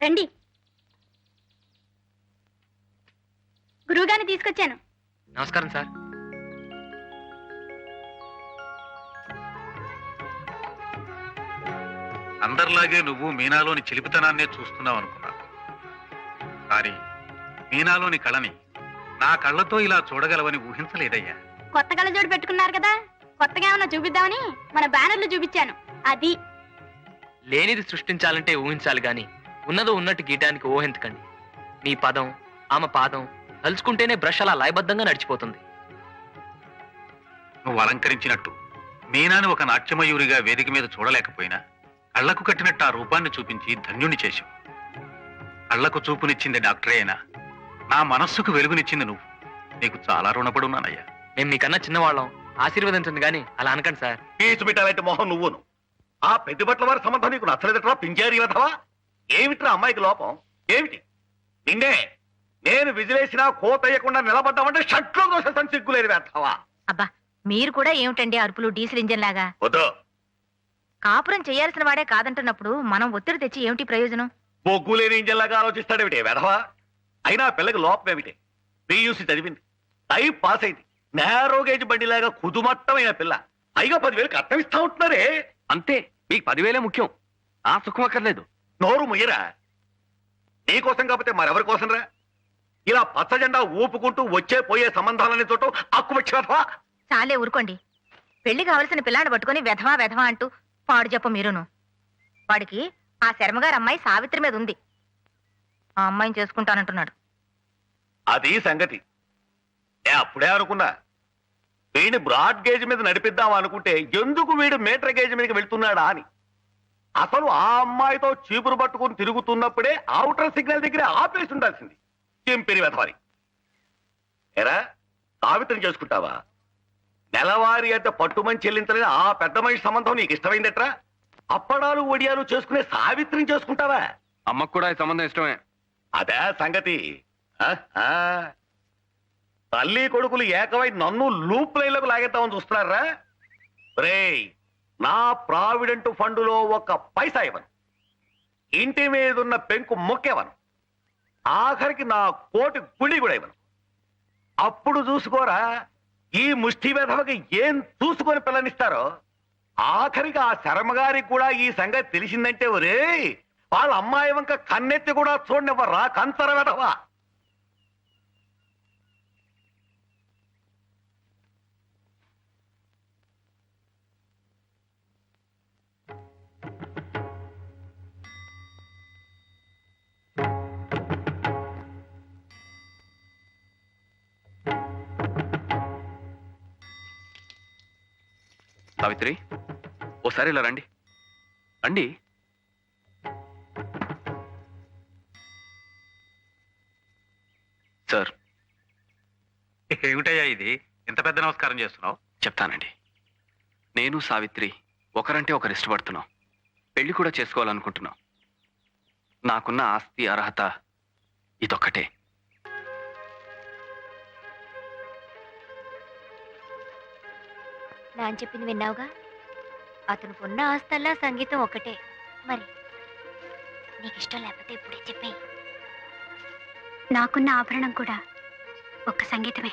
రండి. గురువుగారిని తీసుకొచ్చాను. నమస్కారం సార్. అందరిలాగే నువ్వు మీనాలోని చిలిపితనాన్నే చూస్తున్నావు అనుకున్నాను. కానీ మీనాలోని కళని నా కళ్ళతో ఇలా చూడగలవని ఊహించలేదయ్యా. కొత్త కళ్ళజోడు పెట్టుకున్నారు కదా, కొత్తగా ఏమన్నా చూపిద్దామని మన బ్యానర్లు చూపించాను. అది లేనిది సృష్టించాలంటే ఊహించాలి గాని ఉన్నదో ఉన్నట్టు గీయడానికి ఊహించకండి. మీ పదం ఆమె పాదం తలుచుకుంటేనే బ్రష్ అలా లయబద్ధంగా నడిచిపోతుంది. నువ్వు అలంకరించినట్టు మీనాని ఒక నాట్యమయూరిగా వేదిక మీద చూడలేకపోయినా కళ్ళకు కట్టినట్టు ఆ రూపాన్ని చూపించి ధన్యుని చేశావు. కళ్ళకు చూపునిచ్చింది డాక్టరే అయినా నా మనస్సుకు వెలుగునిచ్చింది నువ్వు. నీకు చాలా రుణపడి ఉన్నానయ్యా. మేము మీకన్నా చిన్నవాళ్ళం, ఆశీర్వదించండి కానీ అలా అనకండి సార్. పీచు పెట్టాలంటే మొహం నువ్వును. ఆ పెద్ద బట్ల వారి సంబంధం నీకు నచ్చలేదట్రా పింజారి వెధవా? ఏమిట్రా అమ్మాయికి లోపం ఏమిటి? నిన్నే నేను విజిలేసినా కోతయ్యకుండా నిలబడ్డామంటే షట్లో దోషం సిగ్గులేని వెధవా. అబ్బా మీరు కూడా ఏమిటండి అరుపులు డీజిల్ ఇంజన్ లాగా? వద్దు. కాపురం చేయాల్సిన వాడే కాదంటున్నప్పుడు మనం ఒత్తిడి తెచ్చి ఏమిటి ప్రయోజనం? బొగ్గు లేని ఇంజన్లాగా ఆలోచిస్తాడేమిటి వెధవా? అయినా పిల్లకి లోపం ఏమిటి? పియూసీ చదివింది, టైప్ పాస్ అయింది, నేరో గేజ్ బండిలాగా కుదుమట్టమైన పిల్ల. పైగా 10,000 కట్నం ఇస్తా ఉంటున్నారే. అంతే, మీకు 10,000 ముఖ్యం, ఆ సుఖం అక్కర్లేదు. నోరు ముయ్యరా. నీకోసం కాకపోతే మరెవరి కోసం రా? ఇలా పచ్చ జెండా ఊపుకుంటూ వచ్చే పోయే సంబంధాలని చూడటం హక్కు వచ్చేవా? చాలే ఊరుకోండి. పెళ్లి కావలసిన పిల్లాన్ని పట్టుకుని వెధవా వెధవా అంటూ పాడు చెప్ప మీరును. వాడికి ఆ శర్మగారు అమ్మాయి సావిత్రి మీద ఉంది. ఆ అమ్మాయిని చేసుకుంటానంటున్నాడు. అది సంగతి. అప్పుడే అనుకున్నా వీడిని బ్రాడ్ గేజ్ మీద నడిపిద్దాం అనుకుంటే ఎందుకు వీడు మీటర్ గేజ్ మీదకి వెళ్తున్నాడా అని. అసలు ఆ అమ్మాయితో చీపురు పట్టుకుని తిరుగుతున్నప్పుడే అవుటర్ సిగ్నల్ దగ్గర ఆపేసి ఉండాల్సింది. చెంపిరి వెధవారి. ఎరా సావిత్రిని చేసుకుంటావా? నెలవారీ అంటే పట్టుమని చెల్లించలేని ఆ పెద్ద మనిషి సంబంధం నీకు ఇష్టమైందట్రా? అప్పడాలు ఒడియాలు చేసుకునే సావిత్రిని చేసుకుంటావా? అమ్మకు కూడా ఈ సంబంధం ఇష్టమే. అదే సంగతి. తల్లి కొడుకులు ఏకమై నన్ను లూప్ లైన్లకు లాగేద్దామని చూస్తున్నారా? రేయ్, నా ప్రావిడెంట్ ఫండులో 1 పైసా ఇవ్వను, ఇంటి మీదున్న పెంకు మొక్కేవను, ఆఖరికి నా కోటి గుడి కూడా ఇవ్వను. అప్పుడు చూసుకోరా ఈ ముష్టి వెధవకి ఏం చూసుకొని పిల్లనిస్తారో. ఆఖరికి ఆ శర్మగారికి కూడా ఈ సంగతి తెలిసిందంటే ఒరే వాళ్ళ అమ్మాయి వంక కన్నెత్తి కూడా చూడనివ్వరా కంచర వెధవా. సావిత్రి, ఓసారి ఇలా రండి. రండి. సార్, ఏమిటయ్యా ఇది? ఇంత పెద్ద నమస్కారం చేస్తున్నావు? చెప్తానండి. నేను సావిత్రి ఒకరంటే ఒకరు ఇష్టపడుతున్నాం, పెళ్లి కూడా చేసుకోవాలనుకుంటున్నాం. నాకున్న ఆస్తి అర్హత ఇదొక్కటే. నాన్న చెప్పింది విన్నావుగా? అతను ఉన్న ఆస్తల్లా సంగీతం ఒకటే. మరి నీకు ఇష్టం లేకపోతే ఇప్పుడే చెప్పేయి. నాకున్న ఆభరణం కూడా ఒక్క సంగీతమే.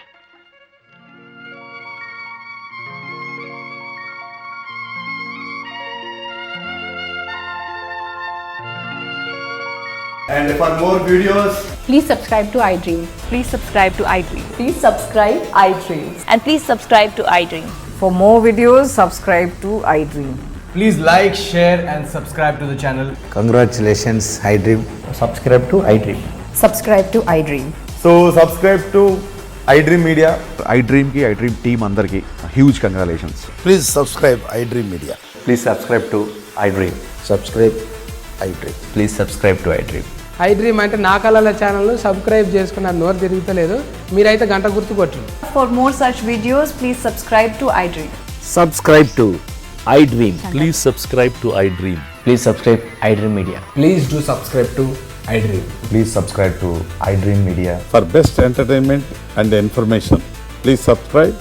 And for more videos, please subscribe to iDream. Please subscribe to iDream. Please subscribe iDream. And please subscribe to iDream. For more videos, subscribe to iDream. please like, share and subscribe to the channel. Congratulations, iDream. Subscribe to iDream. Subscribe to iDream. So subscribe to iDream Media. iDream ki iDream team andarki huge congratulations. Please subscribe iDream Media. Please subscribe to iDream. Subscribe iDream. Please subscribe to iDream. iDream అంటే నా కళల channel subscribe చేసుకున్న నోరు తిరుగుతలేదు. మీరైతే గంట గుర్తు కొట్టండి. For more such videos, please subscribe to iDream. Subscribe to iDream. Please subscribe to iDream. Please subscribe iDream Media. Please do subscribe to iDream. Please subscribe to iDream Media. For best entertainment and information, please subscribe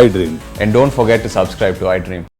iDream. And don't forget to subscribe to iDream.